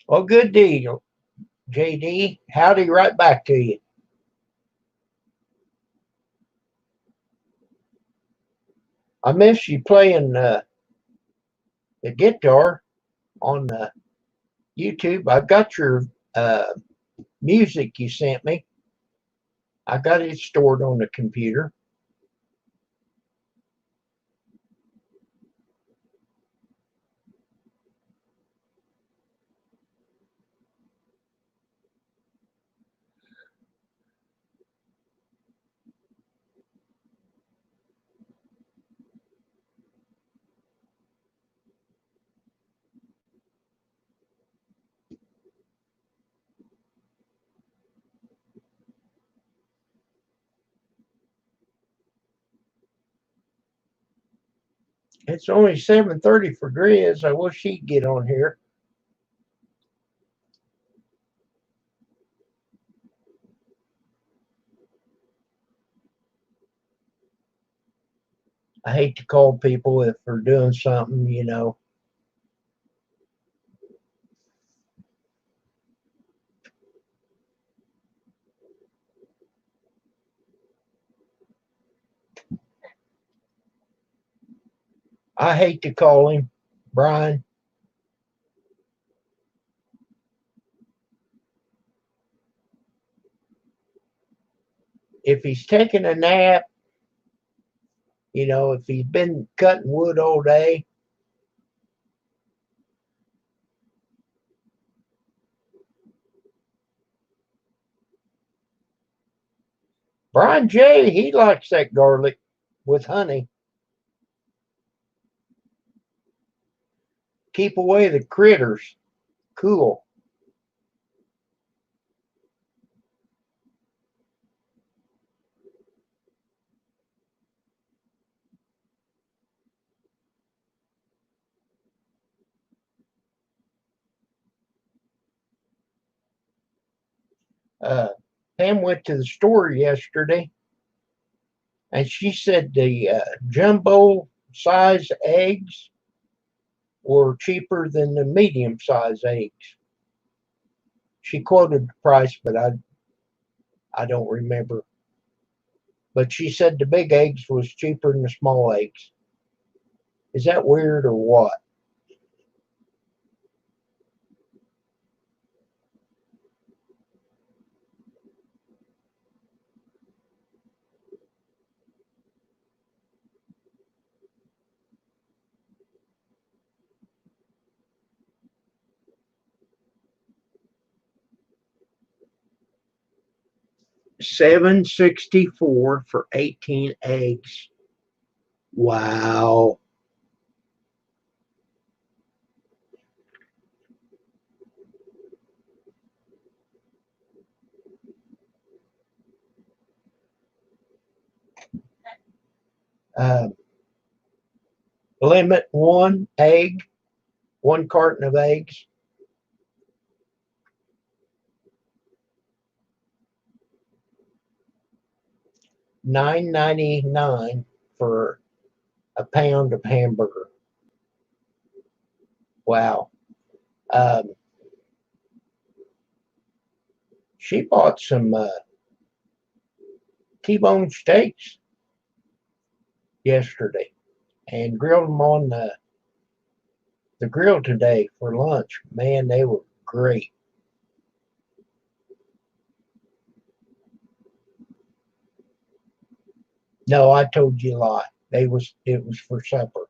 Well, good deal, JD. Howdy right back to you. I miss you playing the guitar on YouTube. I've got your uh, music you sent me. I got it stored on the computer. It's only 7:30 for Grizz. I wish he'd get on here. I hate to call people if they're doing something. I hate to call him, Brian. If he's taking a nap, if he's been cutting wood all day, Brian J, he likes that garlic with honey. Keep away the critters. Cool. Uh, Pam went to the store yesterday and she said the jumbo size eggs were cheaper than the medium size eggs. She quoted the price, but I don't remember. But she said the big eggs was cheaper than the small eggs. Is that weird or what? 764 for 18 eggs. Wow. Uh, limit one carton of eggs. $9.99 for a pound of hamburger. Wow. Um, she bought some T-bone steaks yesterday and grilled them on the grill today for lunch. Man, they were great. No, I told you a lie. It was for supper.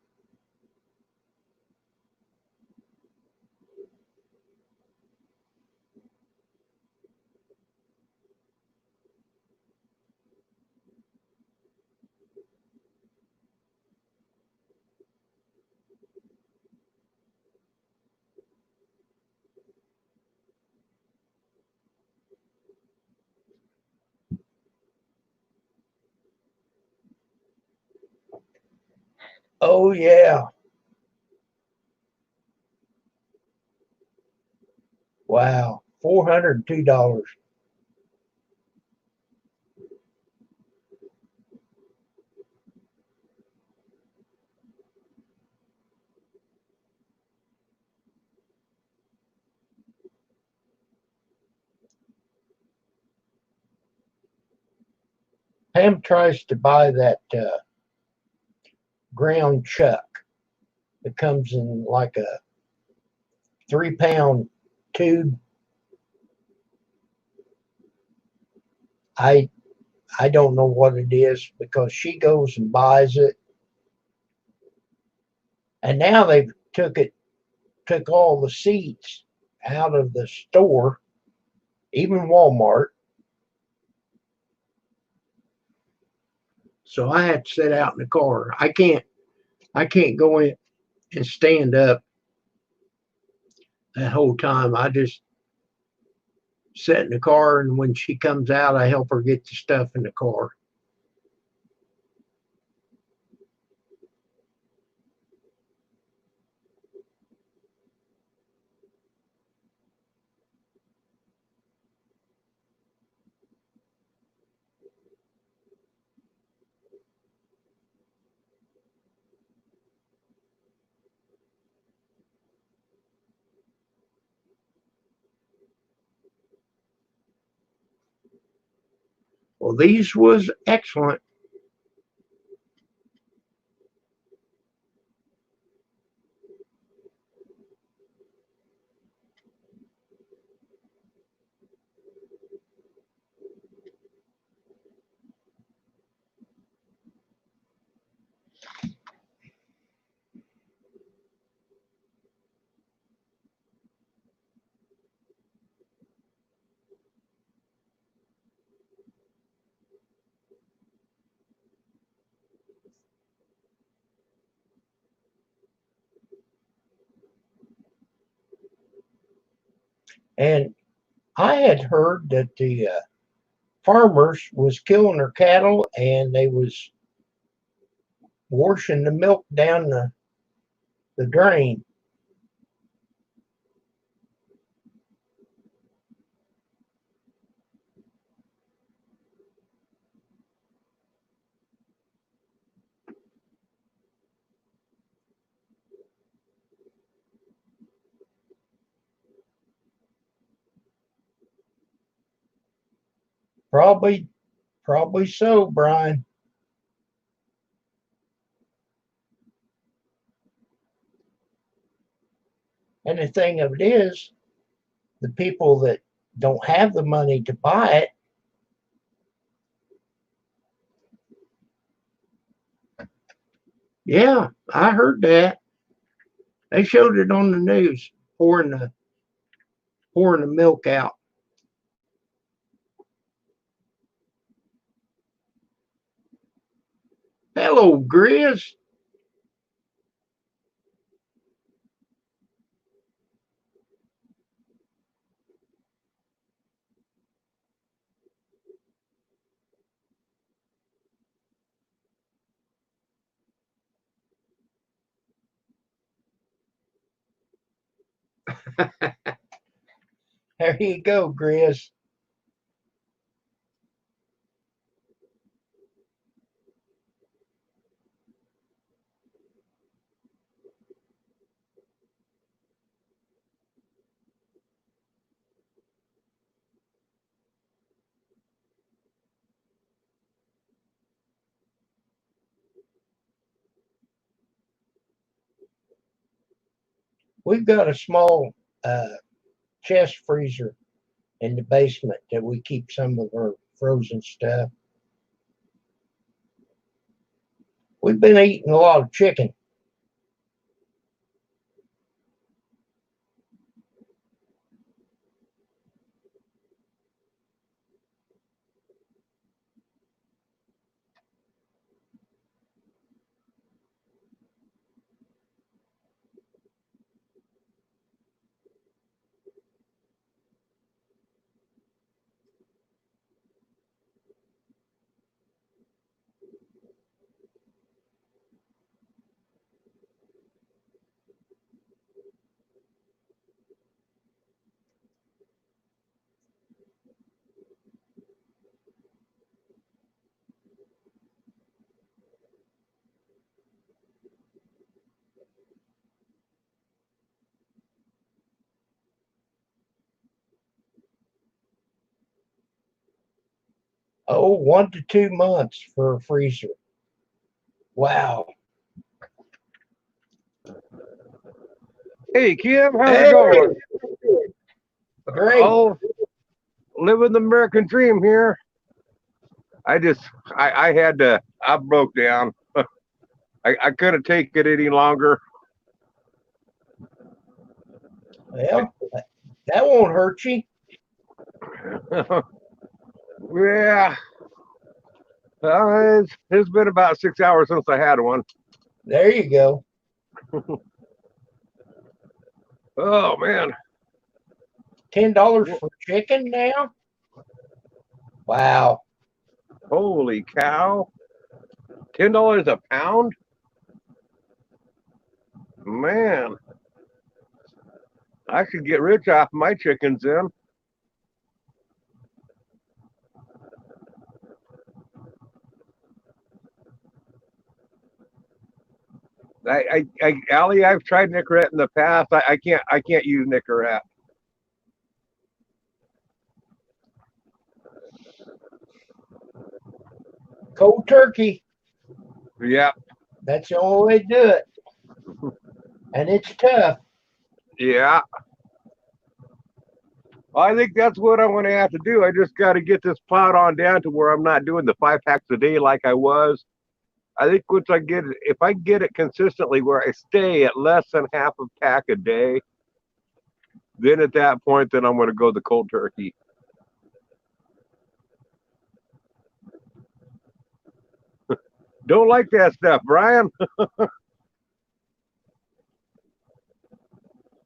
Oh yeah. Wow. $402. Pam tries to buy that ground chuck that comes in like a 3-pound tube. I I don't know what it is because she goes and buys it, and now they've took all the seats out of the store, even Walmart. So I had to sit out in the car. I can't go in and stand up that whole time. I just sit in the car, and when she comes out, I help her get the stuff in the car. Well, these was excellent. And I had heard that the farmers was killing their cattle and they was washing the milk down the drain. Probably so, Brian. And the thing of it is, the people that don't have the money to buy it, yeah, I heard that. They showed it on the news, pouring the milk out. Hello, Grizz. There you go, Grizz. We've got a small chest freezer in the basement that we keep some of our frozen stuff. We've been eating a lot of chicken. Oh, 1 to 2 months for a freezer. Wow. Hey, Kim, how's Hey, it going? great. Oh, living the American dream here. I had to, I broke down. I couldn't take it any longer. Well, that won't hurt you. Yeah, it's been about 6 hours since I had one. There you go. Oh, man. $10 for chicken now? Wow. Holy cow. $10 a pound? Man, I should get rich off my chickens then. Allie, I've tried Nicorette in the past. I can't use Nicorette. Cold turkey. Yeah, That's the only way to do it. And it's tough. yeah. I think that's what I'm going to have to do. I just got to get this pot on down to where I'm not doing the 5 packs a day like I was. I think once I get it, if I get it consistently where I stay at less than half a pack a day, then at that point, then I'm going to go the cold turkey. Don't like that stuff, Brian.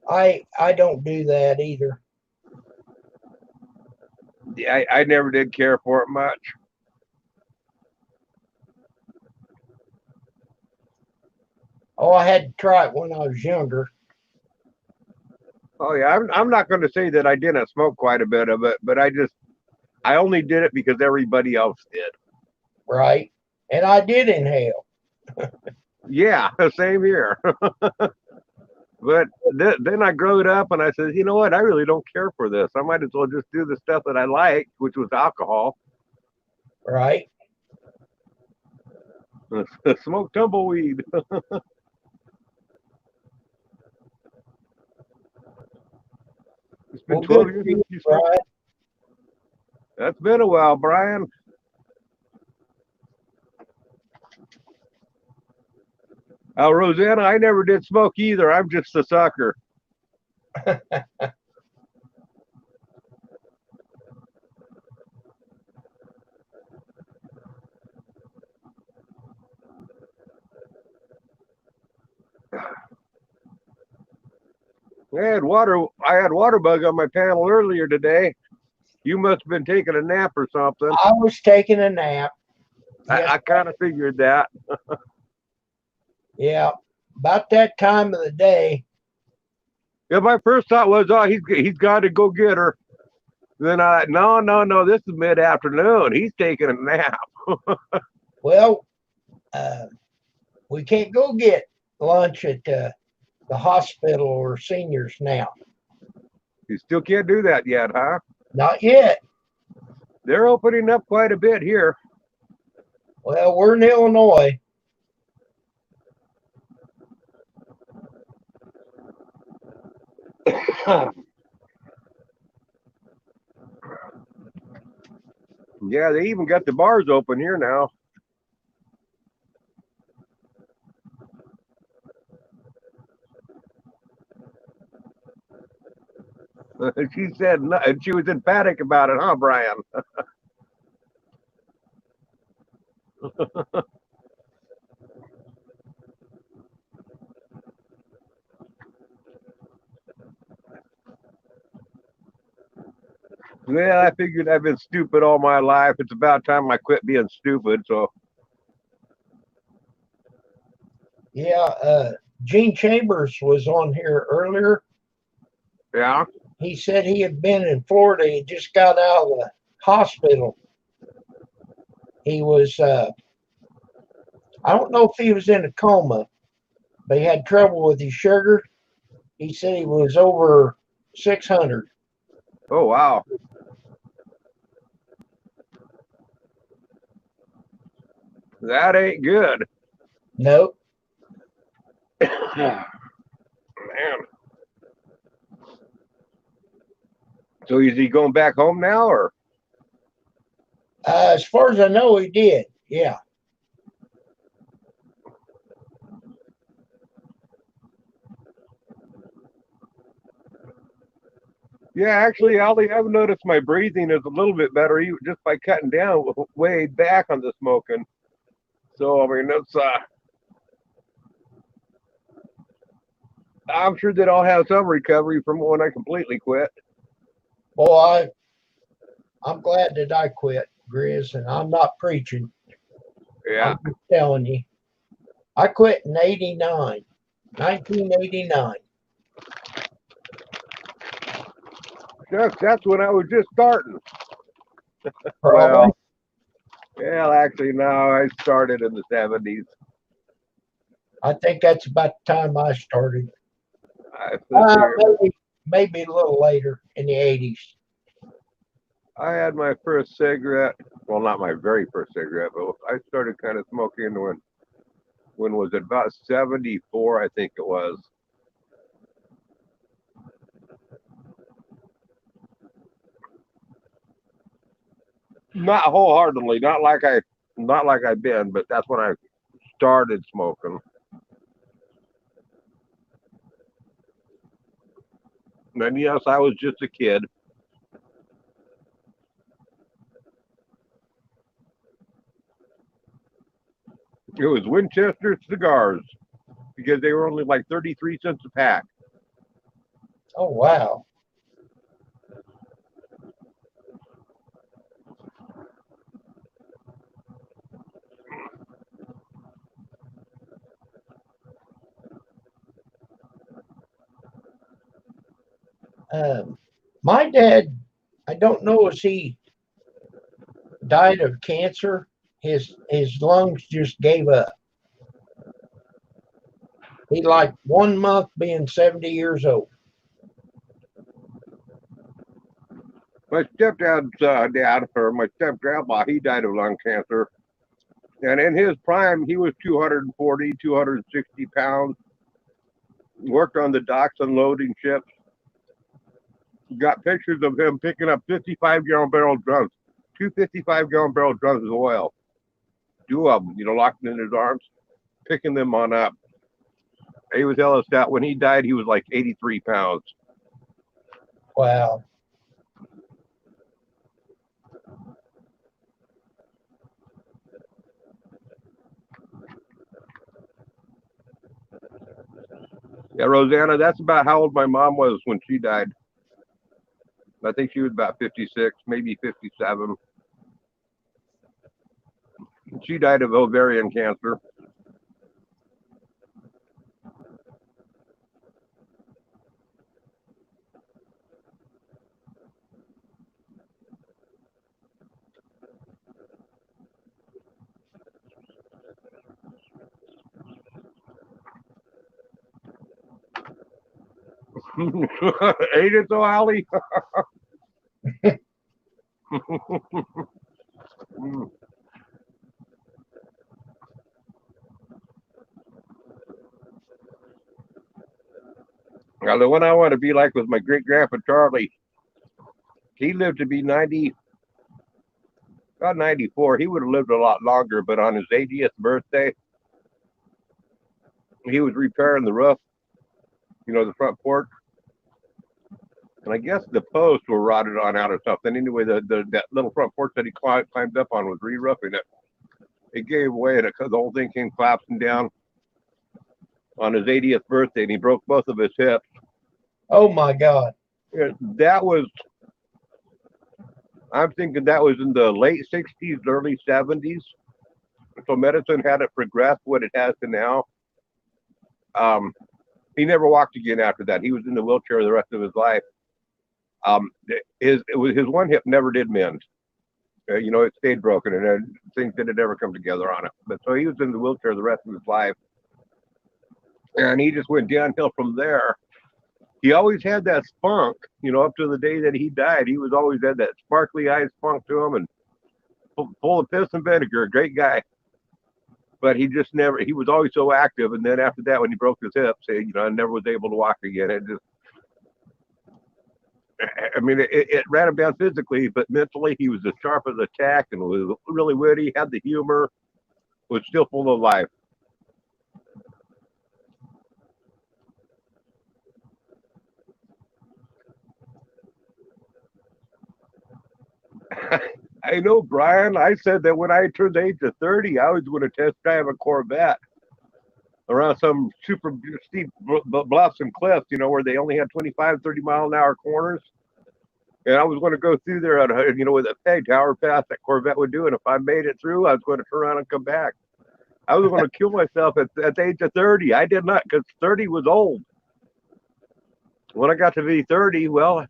I don't do that either. Yeah, I never did care for it much. Oh, I had to try it when I was younger. Oh yeah, I'm not going to say that I didn't smoke quite a bit of it, but I only did it because everybody else did. Right. And I did inhale. Yeah, same here. But then I grew up and I said, you know what? I really don't care for this. I might as well just do the stuff that I like, which was alcohol. Right. Smoke tumbleweed. It's been Well, 12 good years for you, since you smoked. Brian. That's been a while, Brian. Rosanna, I never did smoke either. I'm just a sucker. I had water bug on my panel earlier today. You must have been taking a nap or something. I was taking a nap. Yes. I kind of figured that. Yeah. About that time of the day. Yeah, my first thought was, oh, he's got to go get her. Then no, this is mid afternoon. He's taking a nap. Well, we can't go get lunch at the hospital or seniors now. You still can't do that yet, huh? Not yet. They're opening up quite a bit here. Well, we're in Illinois. Yeah, they even got the bars open here now. She said, no, and she was emphatic about it, huh, Brian? Well, I figured I've been stupid all my life. It's about time I quit being stupid. So, Yeah, Gene Chambers was on here earlier. yeah. He said he had been in Florida. He just got out of the hospital. He was, I don't know if he was in a coma, but he had trouble with his sugar. He said he was over 600. Oh, wow. That ain't good. Nope. Man. So is he going back home now, or? As far as I know, he did. Yeah. Yeah, actually, Ollie, I've noticed my breathing is a little bit better just by cutting down way back on the smoking. So, I mean, that's, I'm sure that I'll have some recovery from when I completely quit. Boy, I'm glad that I quit, Grizz, and I'm not preaching. Yeah. I'm just telling you. I quit in 89, 1989. That's when I was just starting. Probably. Well, actually, no, I started in the 70s. I think that's about the time I started. I sit here. Maybe a little later in the 80s. I had my first cigarette. Well, not my very first cigarette, but I started kind of smoking when was it about 74, I think it was. Not wholeheartedly, not like I've been, but that's when I started smoking. And yes, I was just a kid. It was Winchester cigars because they were only like 33 cents a pack. Oh, wow. My dad, I don't know if he died of cancer. His lungs just gave up. He like 1 month being 70 years old. My stepdad's dad, or my step-grandpa, he died of lung cancer. And in his prime, he was 240, 260 pounds. Worked on the docks unloading ships. Got pictures of him picking up 55-gallon barrel drums, two 55-gallon barrel drums of oil. Two of them, locked in his arms, picking them on up. He was telling us that when he died, he was like 83 pounds. Wow. Yeah, Rosanna, that's about how old my mom was when she died. I think she was about 56, maybe 57. She died of ovarian cancer. Ain't it so, Allie? Now, the one I want to be like was my great grandpa Charlie. He lived to be 90, about 94. He would have lived a lot longer, but on his 80th birthday, he was repairing the roof, the front porch. And I guess the posts were rotted on out or something. Anyway, that little front porch that he climbed up on was re-roofing it. It gave way, and the whole thing came collapsing down on his 80th birthday, and he broke both of his hips. Oh my God. I'm thinking that was in the late 60s, early 70s. So medicine hadn't progressed what it has to now. He never walked again after that. He was in the wheelchair the rest of his life. His one hip never did mend. It stayed broken, and things didn't ever come together on it. But so he was in the wheelchair the rest of his life, and he just went downhill from there. He always had that spunk, up to the day that he died. He was always had that sparkly eyed spunk to him, and full of piss and vinegar. Great guy, but he was always so active. And then after that, when he broke his hip, I never was able to walk again. It ran him down physically, but mentally he was as sharp as a tack and was really witty, had the humor, was still full of life. I know, Brian. I said that when I turned the age of 30, I was going to test drive a Corvette around some super steep bluffs and cliffs, where they only had 25, 30-mile-an-hour corners. And I was going to go through there, with a peg, however fast that Corvette would do. And if I made it through, I was going to turn around and come back. I was going to kill myself at the age of 30. I did not, because 30 was old. When I got to be 30, well,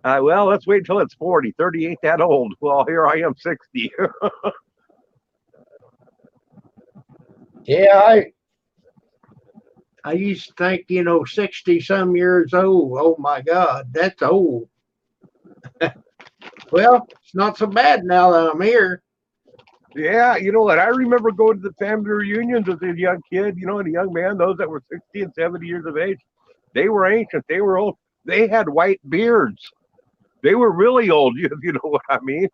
let's wait until it's 40. 30 ain't that old. Well, here I am, 60. Yeah, I used to think, 60 some years old. Oh my God, that's old. Well, it's not so bad now that I'm here. Yeah, you know what? I remember going to the family reunions as a young kid, and a young man, those that were 60 and 70 years of age. They were ancient. They were old. They had white beards. They were really old. You know what I mean?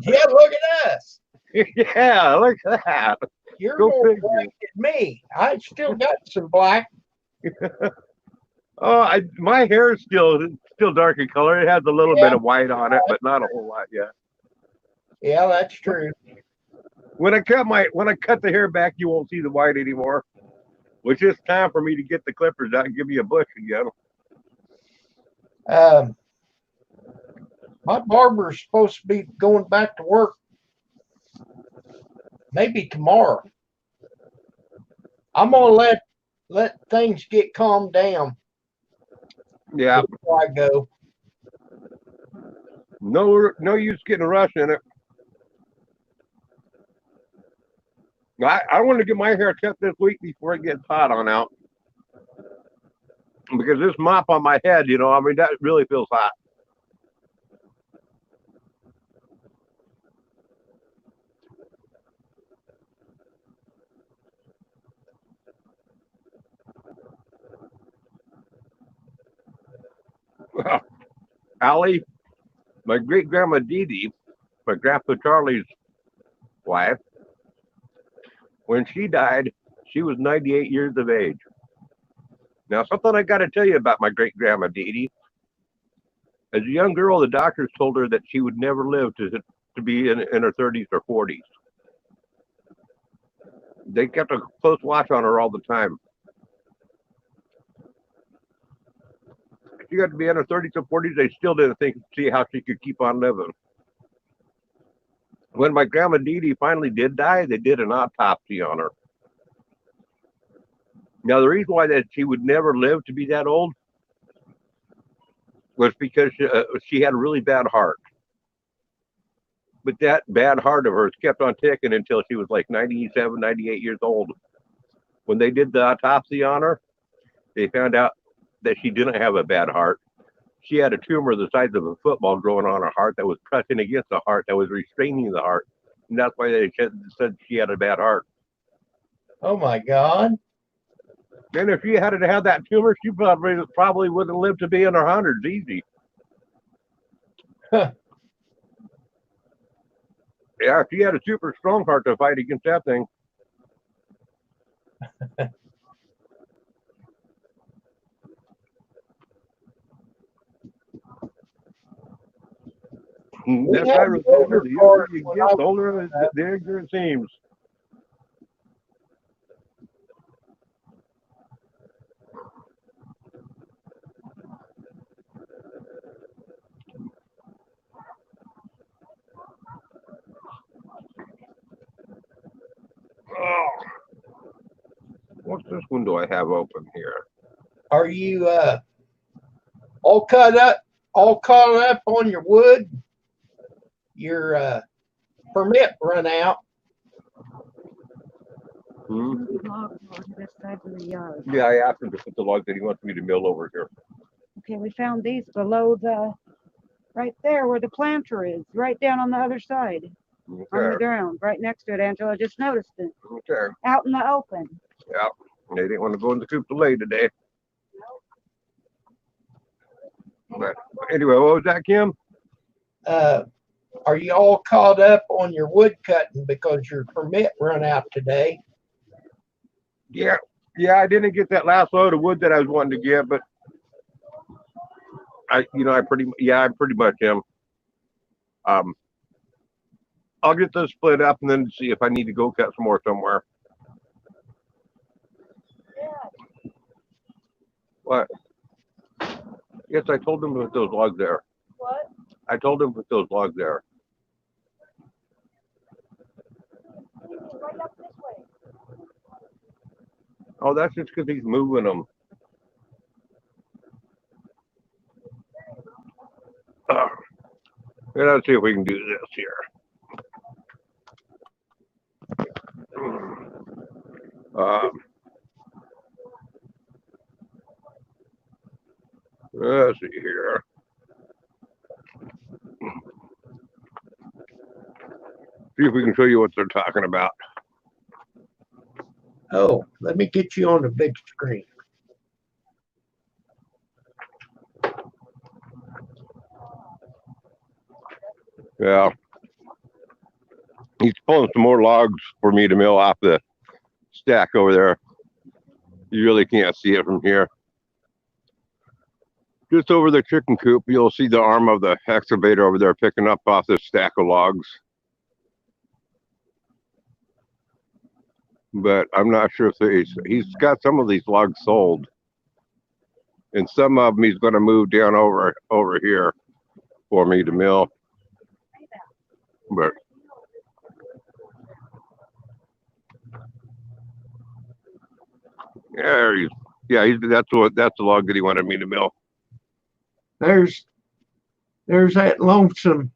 Yeah, look at us. Yeah, look at that. You're more black than me. I still got some black. Oh, my hair is still dark in color. It has a little bit of white on it, but not a whole lot yet. Yeah, that's true. When I cut the hair back, you won't see the white anymore. Which is time for me to get the clippers out and give you a bush again. My barber's supposed to be going back to work maybe tomorrow. I'm gonna let things get calmed down. Yeah. Before I go. No use getting a rush in it. I want to get my hair cut this week before it gets hot on out. Because this mop on my head, that really feels hot. Well, Allie, my great grandma Dee Dee, my grandpa Charlie's wife, when she died, she was 98 years of age. Now, something I got to tell you about my great grandma Dee Dee. As a young girl, the doctors told her that she would never live to be in her 30s or 40s. They kept a close watch on her all the time. She got to be in her 30s or 40s. They still didn't see how she could keep on living. When my grandma Dee Dee finally did die, they did an autopsy on her. Now, the reason why that she would never live to be that old was because she had a really bad heart. But that bad heart of hers kept on ticking until she was like 97, 98 years old. When they did the autopsy on her, they found out that she didn't have a bad heart. She had a tumor the size of a football growing on her heart that was pressing against the heart, that was restraining the heart. And that's why they said she had a bad heart. Oh my God. And if she had to have that tumor, she probably wouldn't live to be in her hundreds easy. Huh. Yeah, she had a super strong heart to fight against that thing. That's had right, the Rosanna. older The older part you when get, I the older the easier it seems. Oh, what's this window I have open here? Are you all caught up on your wood? Your permit run out. Hmm? Log on this side of the yard. Yeah, I asked him to put the logs that he wants me to mill over here. Okay, we found these below the, right there where the planter is, right down on the other side, on the Okay. ground, right next to it, Angela. I just noticed it, Okay. out in the open. Yeah. They didn't want to go in the coop delay today. But anyway, what was that, Kim? Are you all caught up on your wood cutting because your permit run out today? Yeah. Yeah, I didn't get that last load of wood that I was wanting to get, but I pretty much am. I'll get those split up and then see if I need to go cut some more somewhere. What? Yes, I told him to put those logs there. What? I told him to put those logs there. Right up this way. Oh, that's just because he's moving them. Let's see if we can do this here. Let's see here. See if we can show you what they're talking about. Oh, let me get you on the big screen. Yeah. He's pulling some more logs for me to mill off the stack over there. You really can't see it from here. Just over the chicken coop, you'll see the arm of the excavator over there picking up off this stack of logs. But I'm not sure if he's got some of these logs sold. And some of them he's going to move down over here for me to mill. But that's the log that he wanted me to mill. There's that lonesome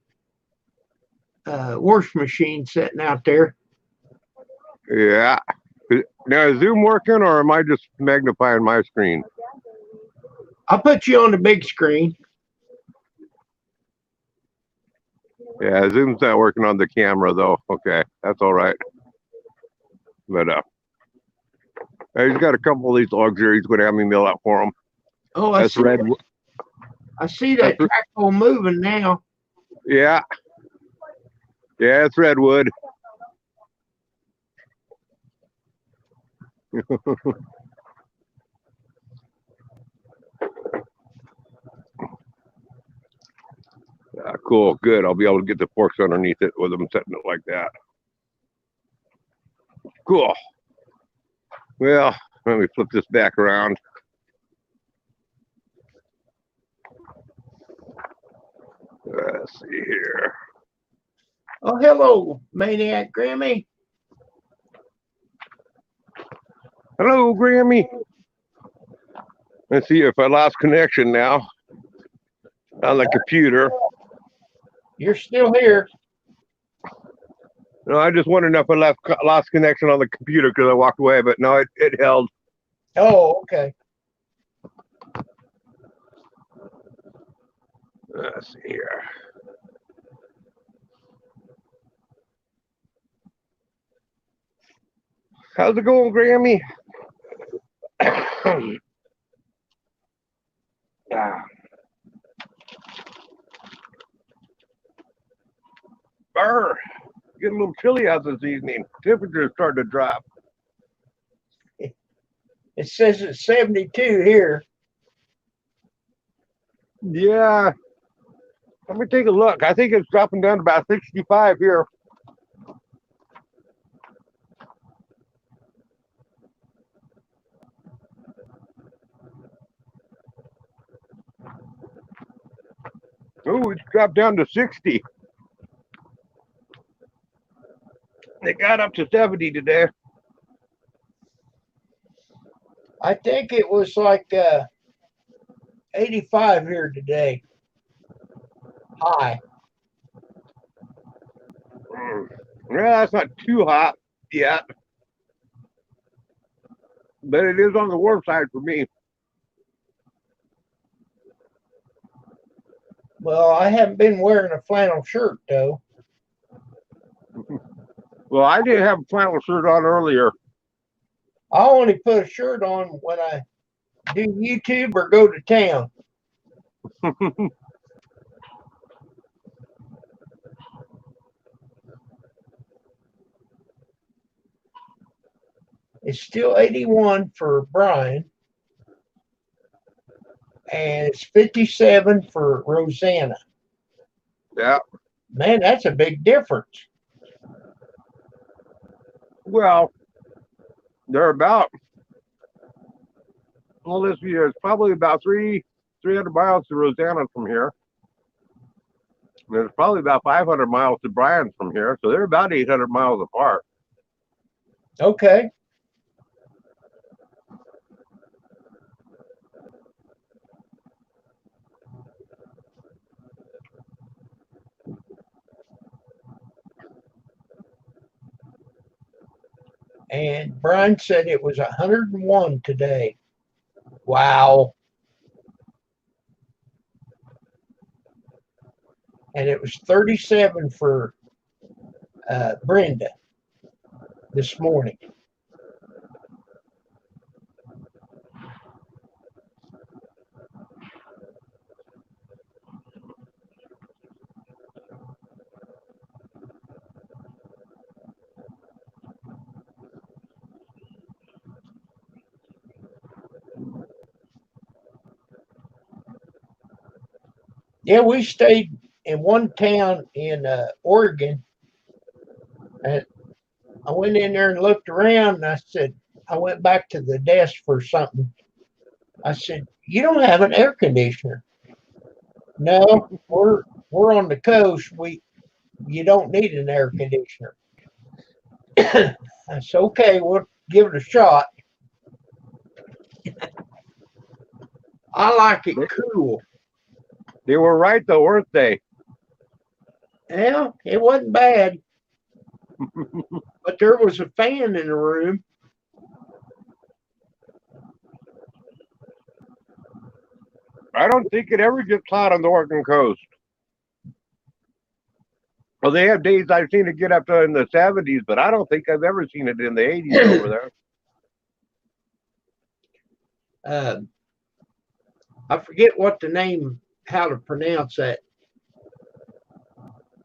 wash machine sitting out there. Yeah. Now is Zoom working or am I just magnifying my screen? I'll put you on the big screen. Yeah, Zoom's not working on the camera though. Okay, that's all right. But he's got a couple of these logs here. He's going to have me mill out for him. Oh, That's red. I see that tractor moving now. Yeah. Yeah, it's redwood. Cool, good. I'll be able to get the forks underneath it with them setting it like that. Cool. Well, let me flip this back around. Let's see here. Oh, hello, Maniac Grammy. Hello, Grammy. Let's see if I lost connection now on the computer. You're still here. No, I just wondered if I lost connection on the computer because I walked away, but no, it held. Oh, okay. Let's see here. How's it going, Grammy? Ah. Brr. Getting a little chilly out this evening. Temperature's starting to drop. It says it's 72 here. Yeah. Let me take a look. I think it's dropping down to about 65 here. Oh, it's dropped down to 60. They got up to 70 today. I think it was like 85 here today. High. Yeah, that's not too hot yet. But it is on the warm side for me. Well, I haven't been wearing a flannel shirt though. Well, I didn't have a flannel shirt on earlier. I only put a shirt on when I do YouTube or go to town. It's still 81 for Brian. And it's 57 for Rosanna. Yeah. Man, that's a big difference. Well, they're about, well, this year it's probably about 300 miles to Rosanna from here. And it's probably about 500 miles to Bryan from here. So they're about 800 miles apart. Okay. And Brian said it was 101 today. Wow. And it was 37 for Brenda this morning. Yeah, we stayed in one town in Oregon. And I went in there and looked around and I said, I went back to the desk for something. I said, you don't have an air conditioner. No, we're on the coast. You don't need an air conditioner. I said, okay, we'll give it a shot. I like it cool. They were right though, weren't they? Yeah, it wasn't bad. But there was a fan in the room. I don't think it ever gets hot on the Oregon coast. Well, they have days I've seen it get up to in the 70s, but I don't think I've ever seen it in the 80s over there. I forget what the name, how to pronounce that.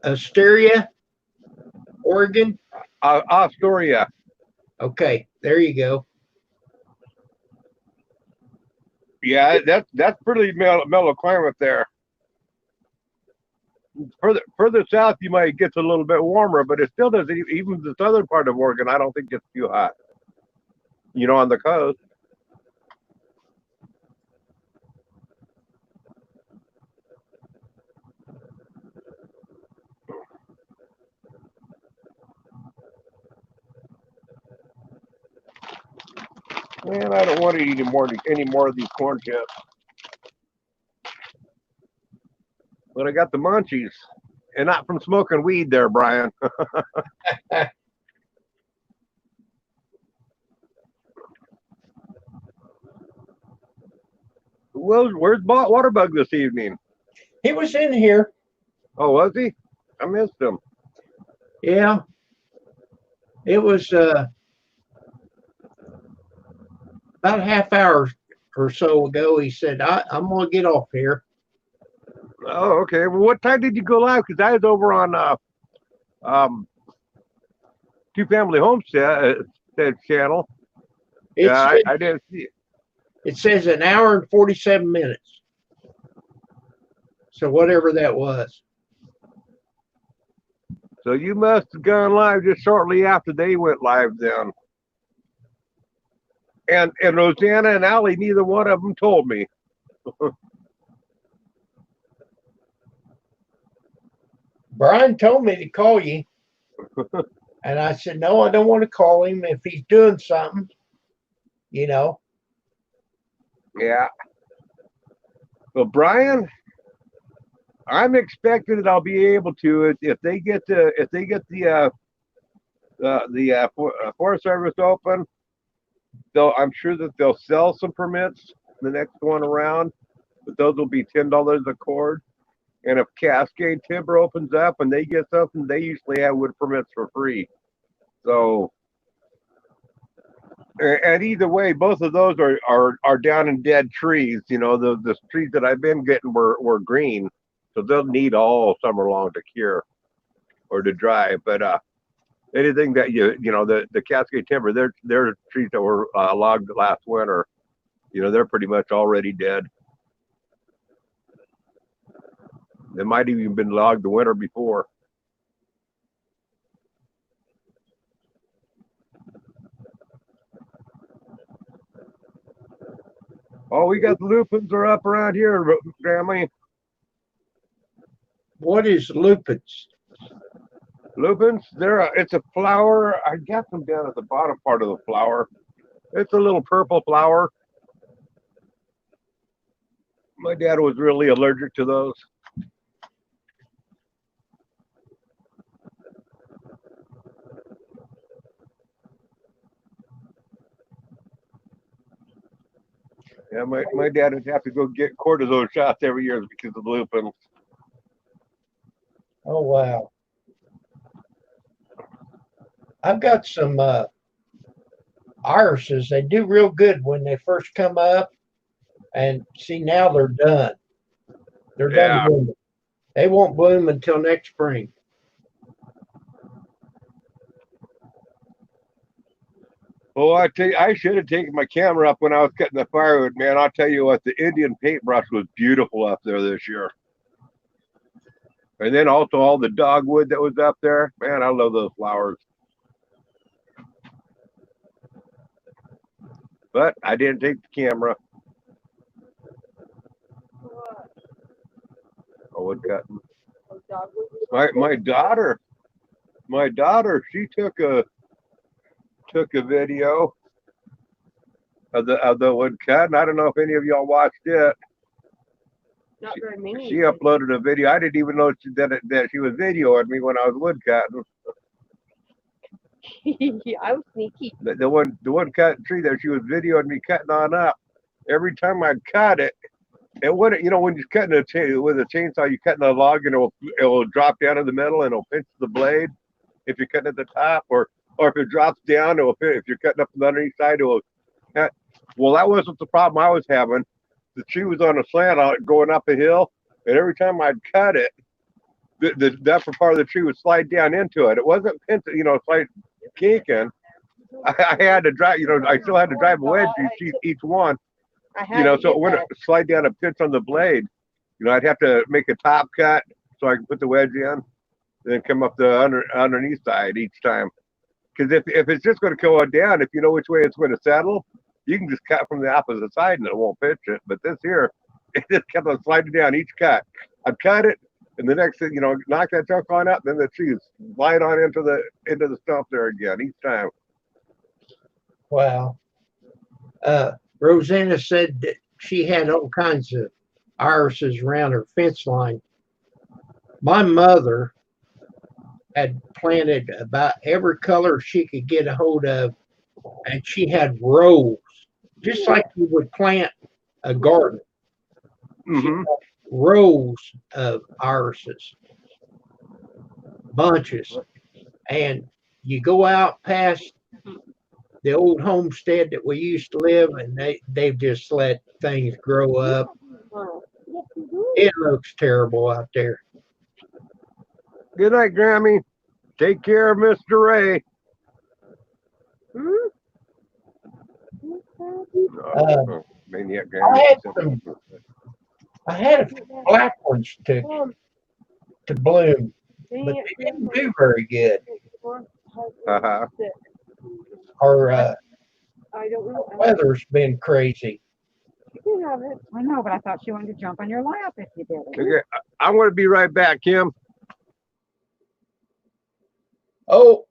Astoria, Oregon. Astoria. Okay, there you go. Yeah, that's pretty mellow climate there. Further south, you might get a little bit warmer, but it still doesn't. Even the southern part of Oregon, I don't think it's too hot. You know, on the coast. Man, I don't want to eat any more of these corn chips. But I got the munchies, and not from smoking weed there, Brian. Where's Waterbug this evening? He was in here. Oh, was he? I missed him. Yeah. It was about a half hour or so ago. He said, I'm going to get off here. Oh, okay. Well, what time did you go live? Because I was over on Two Family Homestead channel. Yeah, I didn't see it. It says an hour and 47 minutes. So whatever that was. So you must have gone live just shortly after they went live then. And Rosanna and Allie, neither one of them told me. Brian told me to call you. And I said, no, I don't want to call him if he's doing something, you know. Yeah. Well, Brian, I'm expecting that I'll be able to if they get the Forest Service open. I'm sure that they'll sell some permits the next one around, but those will be $10 a cord. And if Cascade Timber opens up and they get something, they usually have wood permits for free. So, and either way, both of those are down in dead trees. You know, the trees that I've been getting were green, so they'll need all summer long to cure or to dry. But anything that you know, the Cascade Timber, they're trees that were logged last winter. You know, they're pretty much already dead. They might have even been logged the winter before. Oh, we got the lupins are up around here, family. What is lupins? Lupins, it's a flower. I got them down at the bottom part of the flower. It's a little purple flower. My dad was really allergic to those. Yeah, my dad would have to go get cortisone shots every year because of the lupins. Oh, wow. I've got some irises. They do real good when they first come up. And see, now they're done. They're done blooming. They won't bloom until next spring. Well, I tell you, I should have taken my camera up when I was cutting the firewood, man. I'll tell you what, the Indian paintbrush was beautiful up there this year. And then also all the dogwood that was up there. Man, I love those flowers. But I didn't take the camera. Oh, what cutting? My daughter, she took a video of the wood cut, and I don't know if any of y'all watched it. Not very many. She uploaded a video. I didn't even know that she was videoing me when I was wood cutting. I was sneaky. The one cutting tree that she was videoing me cutting on up. Every time I'd cut it, it wouldn't. You know, when you're cutting with a chainsaw, you're cutting a log and it will drop down in the middle and it'll pinch the blade. If you're cutting at the top, or if it drops down, it will pinch. If you're cutting up the underneath side, it will. Well, that wasn't the problem I was having. The tree was on a slant going up a hill, and every time I'd cut it, the upper part of the tree would slide down into it. It wasn't pinching, you know, slide kinking. I had to drive, you know, I still had to drive a wedge each one, you know, so it wouldn't slide down and pinch on the blade. You know, I'd have to make a top cut so I could put the wedge in, and then come up the underneath side each time. Because if it's just going to go down, if you know which way it's going to settle, you can just cut from the opposite side and it won't pinch it. But this here, it just kept on sliding down each cut. I'd cut it, and the next thing, you know, knock that chunk on up, then the tree is slide on into the stump there again each time. Wow. Rosanna said that she had all kinds of irises around her fence line. My mother had planted about every color she could get a hold of, and she had rows, just like you would plant a garden. Mm-hmm. rows of irises, bunches, and you go out past the old homestead that we used to live, and they've just let things grow up. Oh. It looks terrible out there. Good night, Grammy. Take care of Mr. Ray. Hmm? Maniac I Grammy. had some, I had a few black ones to bloom, but they didn't do very good. Uh-huh. Our I don't know. weather's been crazy. You can have it. I know, but I thought she wanted to jump on your lap if you did it. Okay, I'm going to be right back, Kim. Oh,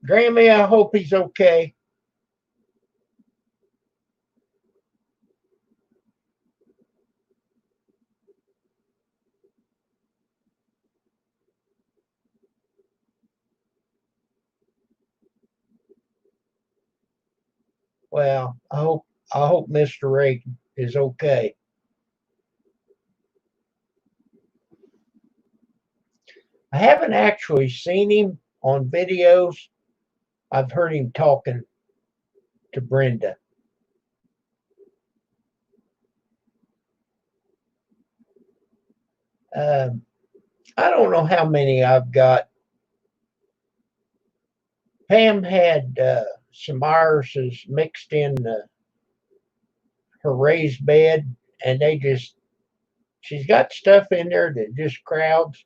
Grammy, I hope he's okay. Well, I hope Mr. Ray is okay. I haven't actually seen him on videos. I've heard him talking to Brenda. I don't know how many I've got. Pam had some irises mixed in her raised bed, and she's got stuff in there that just crowds,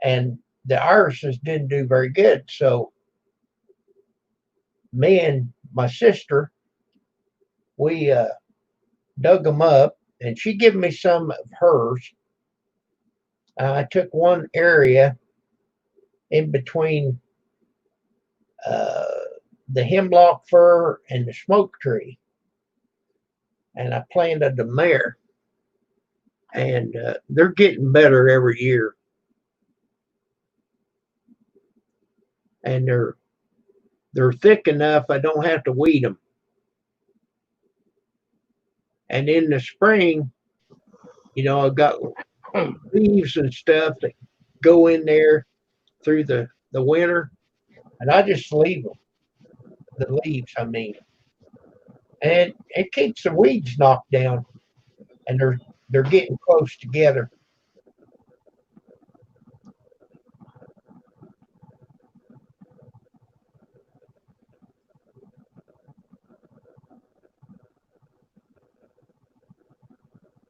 and the irises didn't do very good. So me and my sister, we dug them up, and she gave me some of hers. I took one area in between the hemlock fir and the smoke tree, and I planted them there. And they're getting better every year, and they're thick enough I don't have to weed them. And in the spring, I've got leaves and stuff that go in there through the winter, and I just leave them. The leaves, I mean, and it keeps the weeds knocked down, and they're getting close together.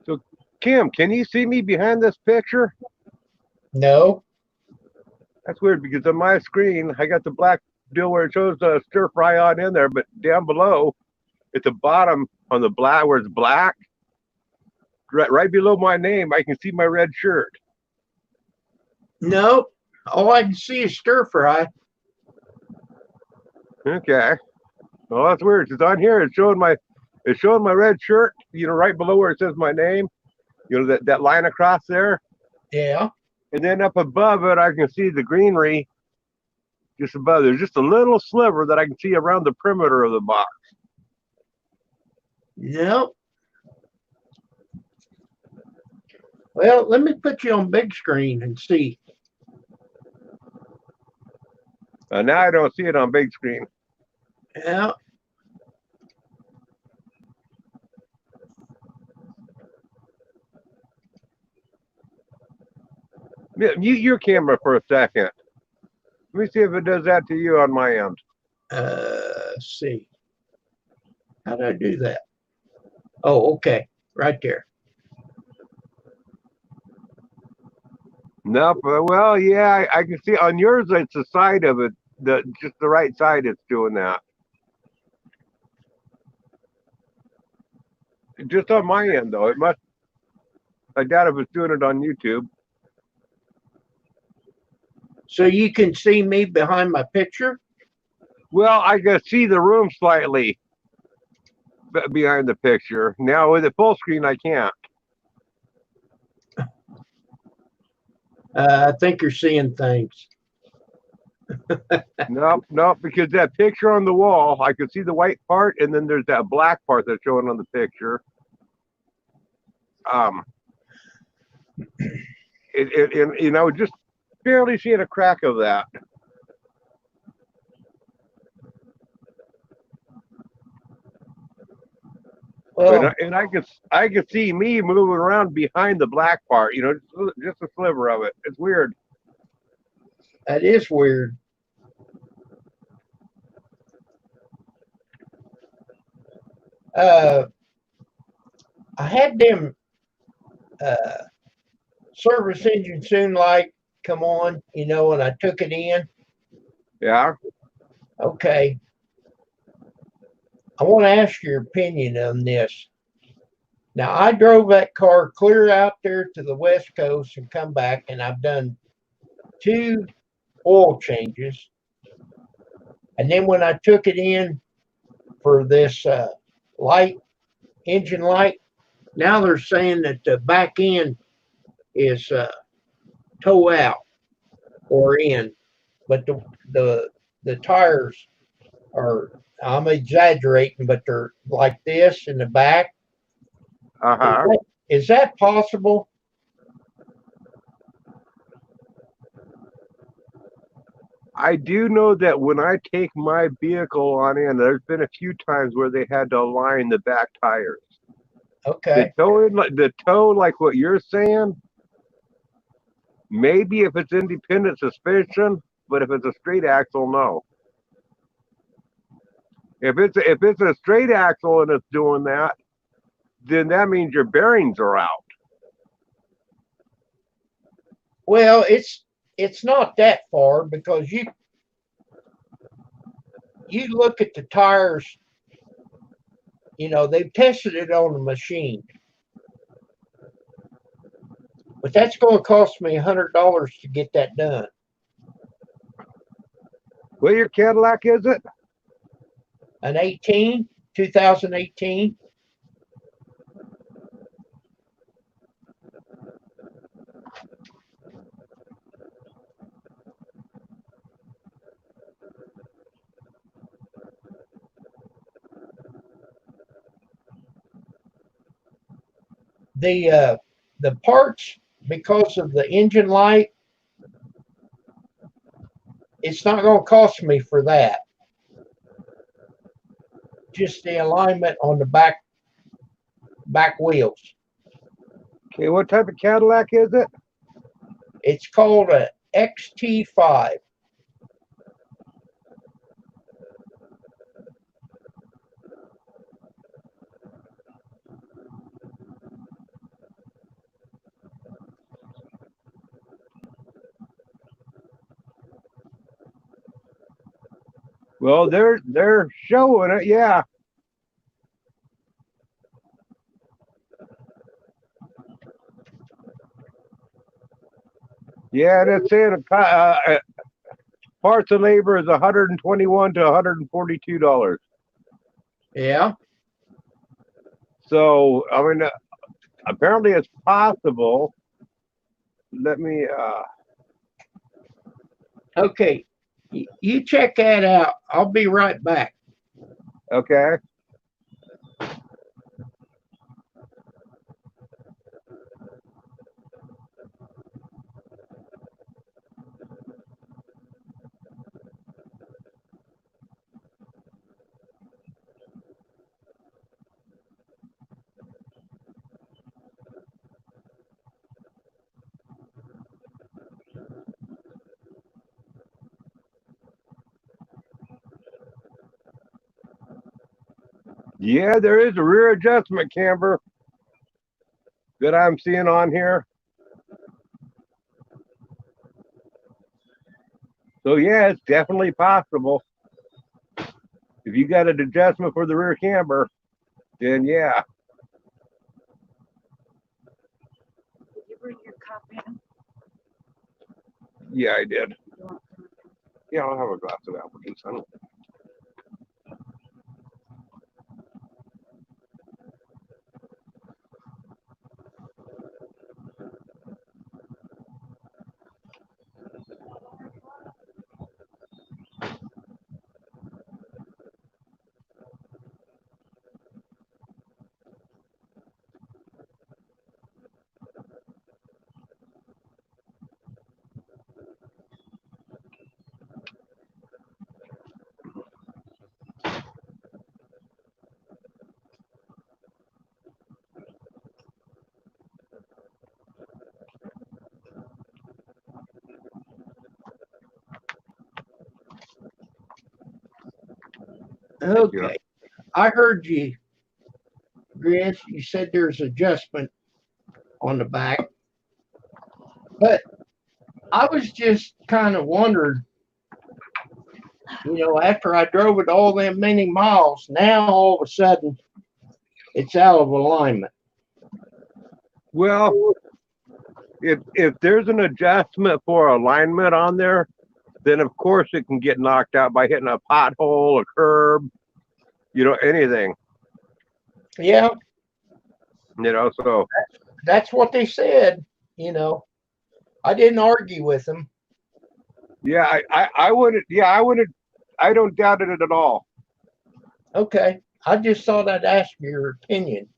So, Kim, can you see me behind this picture? No, That's weird because on my screen, I got the black deal where it shows the stir fry on in there, but down below, at the bottom on the black, where it's black, right below my name, I can see my red shirt. no, all I can see is stir fry. Okay. Well, that's weird because on here it's showing my red shirt. Right below where it says my name. That line across there. Yeah. And then up above it, I can see the greenery just above. There's just a little sliver that I can see around the perimeter of the box. No. Well, let me put you on big screen and see. Now I don't see it on big screen. Yeah. Mute your camera for a second. Let me see if it does that to you on my end. Let's see. How do I do that? Oh, okay. Right there. Nope. Well, yeah, I can see on yours. It's the side of it, just the right side. It's doing that. Just on my end, though, it must. I doubt if it's doing it on YouTube. So you can see me behind my picture? Well, I can see the room slightly behind the picture. Now with the full screen, I can't. I think you're seeing things. Nope, because that picture on the wall, I can see the white part, and then there's that black part that's showing on the picture. Just barely seeing a crack of that. Well, And I could see me moving around behind the black part, just a sliver of it. It's weird. that is weird. I had them service engine soon light come on, and I took it in. Yeah. Okay. I want to ask your opinion on this. Now, I drove that car clear out there to the West Coast and come back, and I've done 2 oil changes. And then when I took it in for this engine light, now they're saying that the back end is toe out or in, but the tires are, I'm exaggerating, but they're like this in the back. Uh-huh. Is that possible? I do know that when I take my vehicle on in, there's been a few times where they had to align the back tires. Okay. The toe, like what you're saying, maybe if it's independent suspension, but if it's a straight axle, no. If it's a straight axle and it's doing that, then that means your bearings are out. Well, it's not that far because you look at the tires, they've tested it on the machine. But that's going to cost me $100 to get that done. What your Cadillac is it? An 2018. The parts, because of the engine light, it's not going to cost me for that. Just the alignment on the back wheels. Okay, what type of Cadillac is it? It's called a XT5. Well, they're showing it, yeah. Yeah, and it's saying parts and labor is $121 to $142. Yeah. So I mean, apparently it's possible. Let me. Okay. You check that out. I'll be right back. Okay. Yeah, there is a rear adjustment camber that I'm seeing on here. So yeah, it's definitely possible. If you got an adjustment for the rear camber, then yeah. Did you bring your cup in? Yeah, I did. Yeah, I'll have a glass of apple juice. I don't. Okay. I heard you, Chris. You said there's adjustment on the back, but I was just kind of wondering, after I drove it all them many miles, now all of a sudden it's out of alignment. Well, if there's an adjustment for alignment on there, then of course it can get knocked out by hitting a pothole, a curb, anything. Yeah, So that's what they said. I didn't argue with them. yeah, I wouldn't. Yeah, I wouldn't. I don't doubt it at all. Okay, I just thought I'd ask your opinion.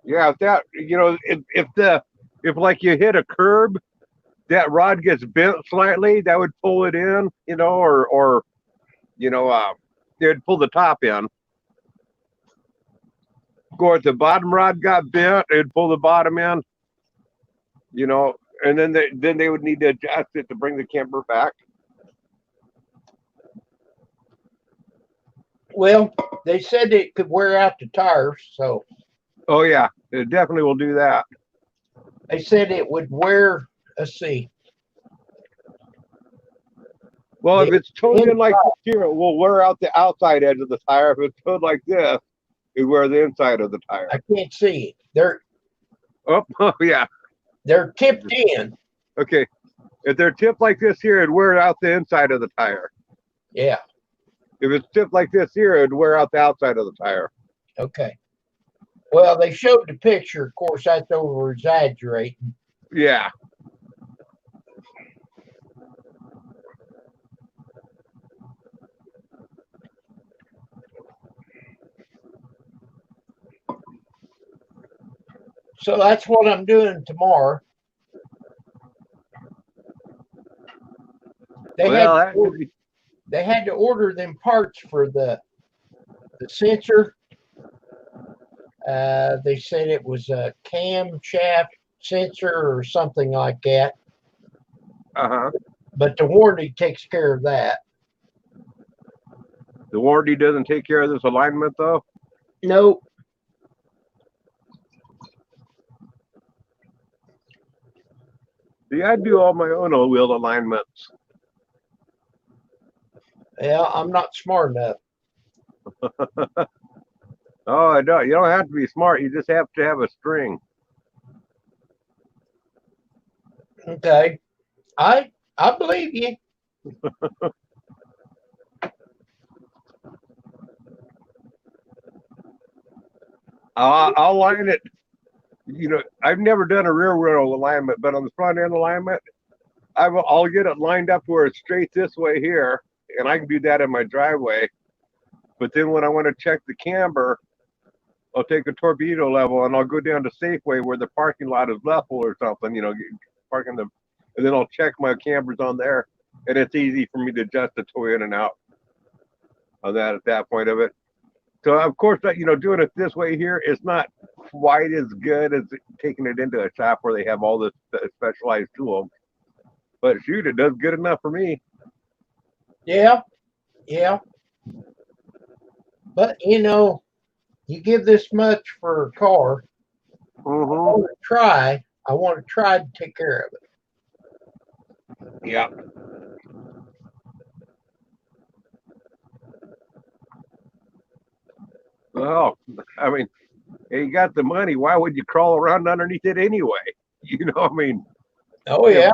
Yeah, if like you hit a curb, that rod gets bent slightly, that would pull it in, or it'd pull the top in. Or if the bottom rod got bent, it'd pull the bottom in, and then they would need to adjust it to bring the camper back. Well, they said it could wear out the tires, so Oh yeah, it definitely will do that. they said it would wear. Let's see. Well, if it's towed in like this here, it will wear out the outside edge of the tire. If it's towed like this, it wear the inside of the tire. I can't see it. Oh yeah. They're tipped in. Okay. If they're tipped like this here, it'd wear out the inside of the tire. Yeah. If it's tipped like this here, it'd wear out the outside of the tire. Okay. Well, they showed the picture. Of course, that's over exaggerating. Yeah. So that's what I'm doing tomorrow. They had to order them parts for the sensor. They said it was a camshaft sensor or something like that. Uh-huh. But the warranty takes care of that. The warranty doesn't take care of this alignment though? Nope. See, I do all my own wheel alignments. Yeah, I'm not smart enough. Oh, I don't. You don't have to be smart. You just have to have a string. Okay. I believe you. I'll line it. I've never done a rear wheel alignment, but on the front end alignment, I'll get it lined up where it's straight this way here, and I can do that in my driveway. But then when I want to check the camber, I'll take a torpedo level and I'll go down to Safeway where the parking lot is level or something, parking them, and then I'll check my cambers on there, and it's easy for me to adjust the tow in and out on that at that point of it. So of course, doing it this way here is not quite as good as taking it into a shop where they have all this specialized tools. But shoot, it does good enough for me. Yeah. But you give this much for a car. Mm-hmm. I want to try to take care of it. Yeah. Well, I mean, you got the money. Why would you crawl around underneath it anyway? Oh yeah.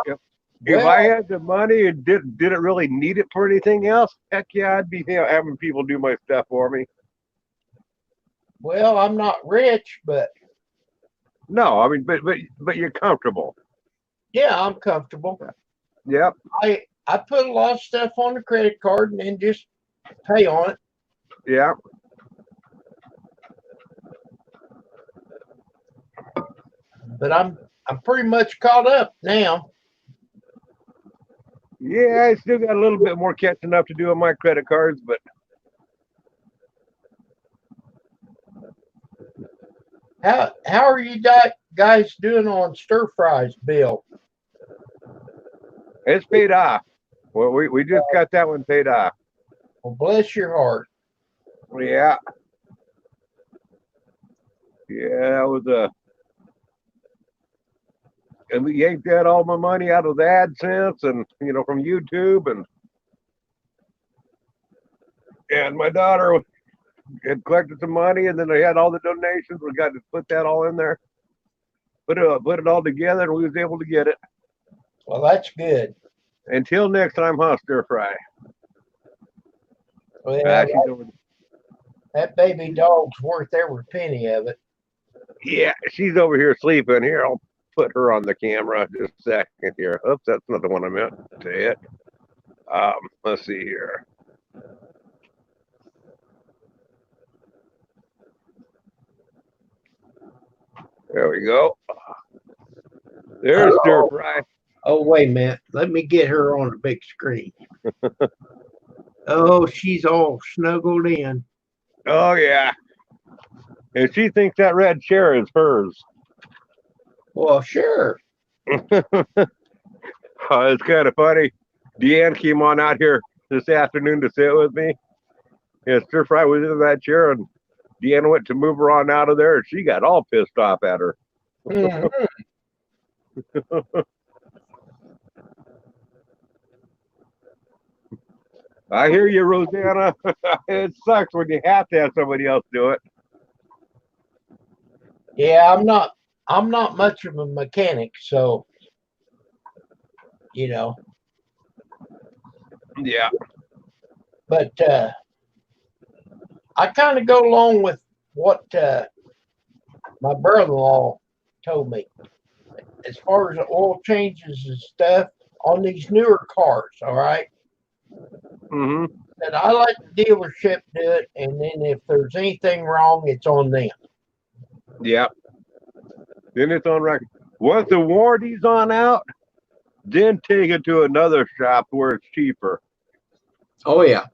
If I had the money and didn't really need it for anything else, heck yeah, I'd be having people do my stuff for me. Well, I'm not rich, but no, I mean, but you're comfortable. Yeah, I'm comfortable. Yep. I put a lot of stuff on the credit card and then just pay on it. Yeah. But I'm pretty much caught up now. Yeah, I still got a little bit more catching up to do on my credit cards, but how are you guys doing on stir fries bill? it's paid off. Well, we just got that one paid off. Well, bless your heart. Yeah. Yeah, that was and we yanked that all my money out of the AdSense and from YouTube and my daughter had collected some money and then they had all the donations. We got to put that all in there, put it all together, and we was able to get it. Well, that's good. Until next time, huh, Stir Fry? Well, She's over. that baby dog's worth every penny of it. Yeah, she's over here sleeping. Here, I'll put her on the camera just a second here. Oops, that's not the one I meant to hit. Let's see here. There we go. There's Stir Fry. Oh, wait a minute. Let me get her on the big screen. Oh, she's all snuggled in. Oh yeah. And she thinks that red chair is hers. Well, sure. It's kind of funny. Deanne came on out here this afternoon to sit with me. And Stir Fry was in that chair, and Deanne went to move her on out of there, and she got all pissed off at her. Mhm. I hear you, Rosanna. It sucks when you have to have somebody else do it. Yeah, I'm not much of a mechanic, so Yeah. but I kind of go along with what my brother-in-law told me as far as the oil changes and stuff on these newer cars. All right, Mm-hmm. and I let the dealership do it, and then if there's anything wrong, it's on them. Yeah. Then it's on record. Once the warranty's on out, then take it to another shop where it's cheaper. Oh yeah.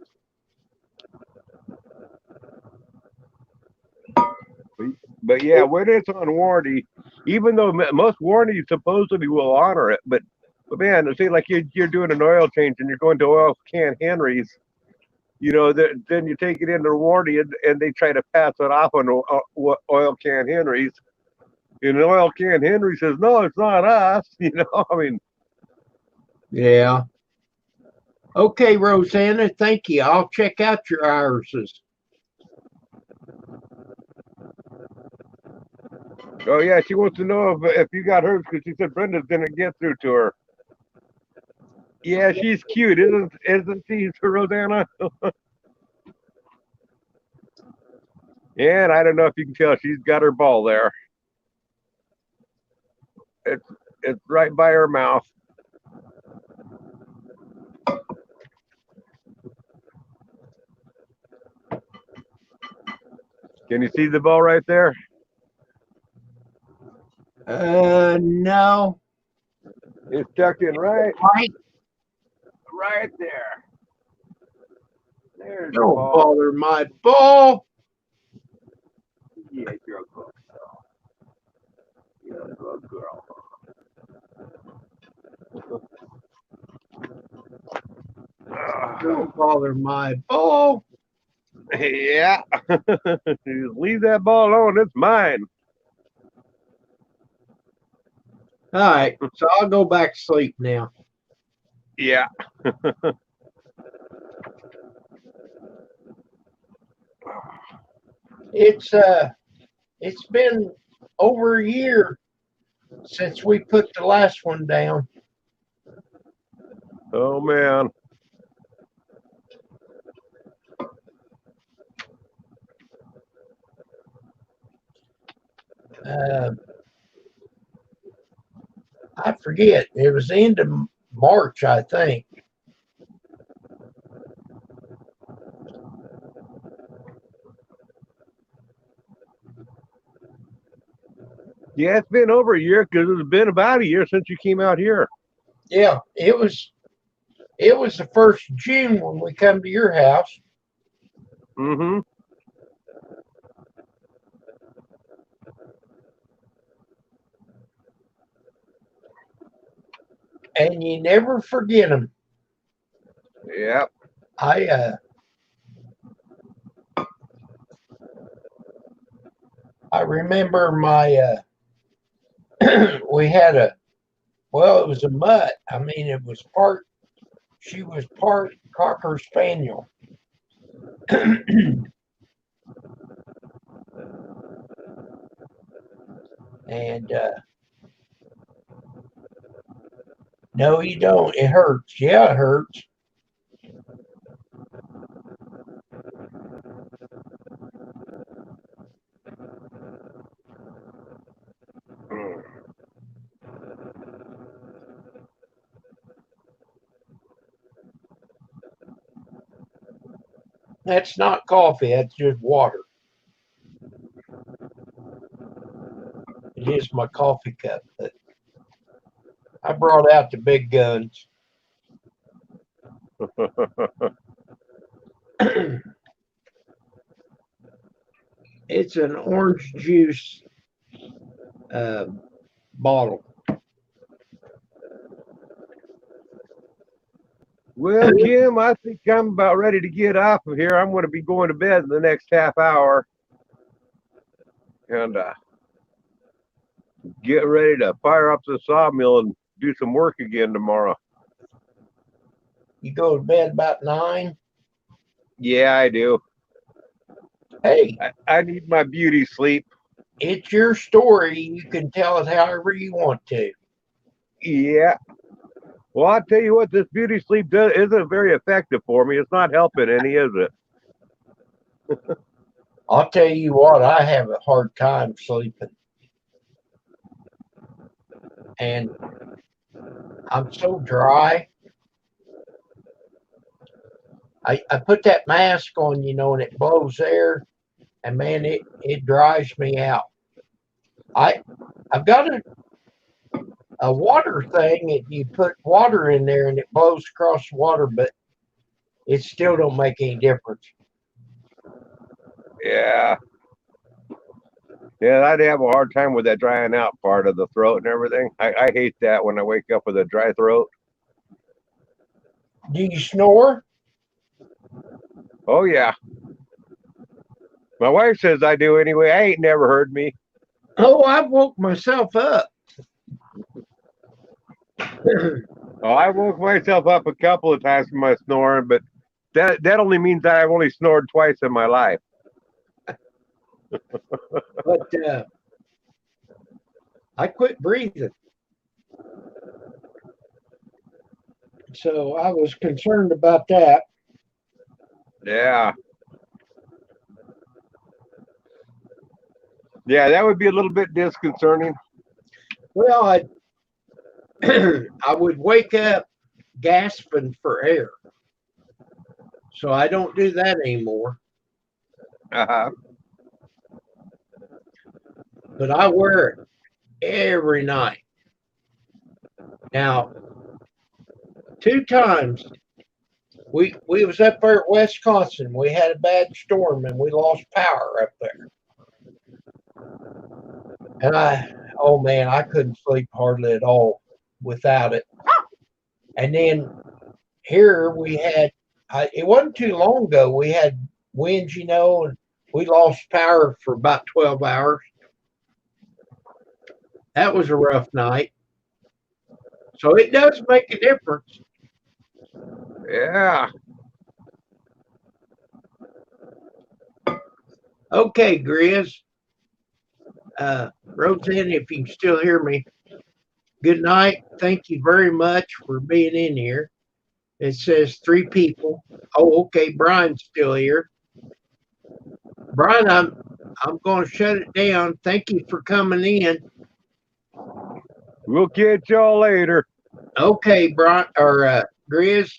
But yeah, when it's on warranty, even though most warranties supposedly will honor it, but man, say like you're doing an oil change and you're going to Oil Can Henry's, then you take it into warranty and they try to pass it off on Oil Can Henry's. And Oil Can Henry says, no, it's not us. I mean, Yeah. Okay, Rosanna, thank you. I'll check out your irises. oh yeah, she wants to know if you got hers because she said Brenda's didn't get through to her. Yeah, she's cute, isn't she, Rosanna? And I don't know if you can tell, she's got her ball there. It's right by her mouth. Can you see the ball right there? No. It's tucked in right Right. there. There's the Don't ball. bother my ball. Yeah, you're a good girl. You're a good girl. Don't bother my ball. Yeah. Just leave that ball alone. It's mine. All right, so I'll go back to sleep now. Yeah. It's been over a year since we put the last one down. Oh man. I forget. It was the end of March, I think. Yeah, it's been over a year because it's been about a year since you came out here. Yeah, it was the 1st of June when we come to your house. Mm-hmm. And you never forget them. Yep. I I remember my we had it was a mutt. I mean, it was part. She was part Cocker Spaniel. And no, you don't. It hurts. Yeah, it hurts. That's not coffee. That's just water. It is my coffee cup, but I brought out the big guns. It's an orange juice bottle. Well, Kim, I think I'm about ready to get off of here. I'm going to be going to bed in the next half hour and get ready to fire up the sawmill and do some work again tomorrow. You go to bed about 9. Yeah, I do. Hey, I need my beauty sleep. it's your story. You can tell it however you want to. Yeah. Well, I'll tell you what, this beauty sleep isn't very effective for me. It's not helping any, is it? I'll tell you what, I have a hard time sleeping. And I'm so dry. I put that mask on, and it blows air, and man, it dries me out. I've got a water thing that you put water in there and it blows across the water, but it still don't make any difference. Yeah. Yeah, I'd have a hard time with that drying out part of the throat and everything. I hate that when I wake up with a dry throat. Do you snore? Oh, yeah. My wife says I do anyway. I ain't never heard me. Oh, I woke myself up. Oh, I woke myself up a couple of times from my snoring, but that only means that I've only snored twice in my life. But I quit breathing. So I was concerned about that. Yeah. Yeah, that would be a little bit disconcerting. Well, I would wake up gasping for air. So I don't do that anymore. Uh-huh. But I wear it every night. Now, 2 times we was up there at Wisconsin. We had a bad storm and we lost power up there. And I couldn't sleep hardly at all without it. And then here we had, it wasn't too long ago, we had winds, and we lost power for about 12 hours. That was a rough night. So it does make a difference. Yeah. Okay, Grizz. Roseanne, if you can still hear me, good night. Thank you very much for being in here. It says 3 people. Oh, okay. Brian's still here. Brian, I'm going to shut it down. Thank you for coming in. We'll catch y'all later. Okay, Brian or Grizz.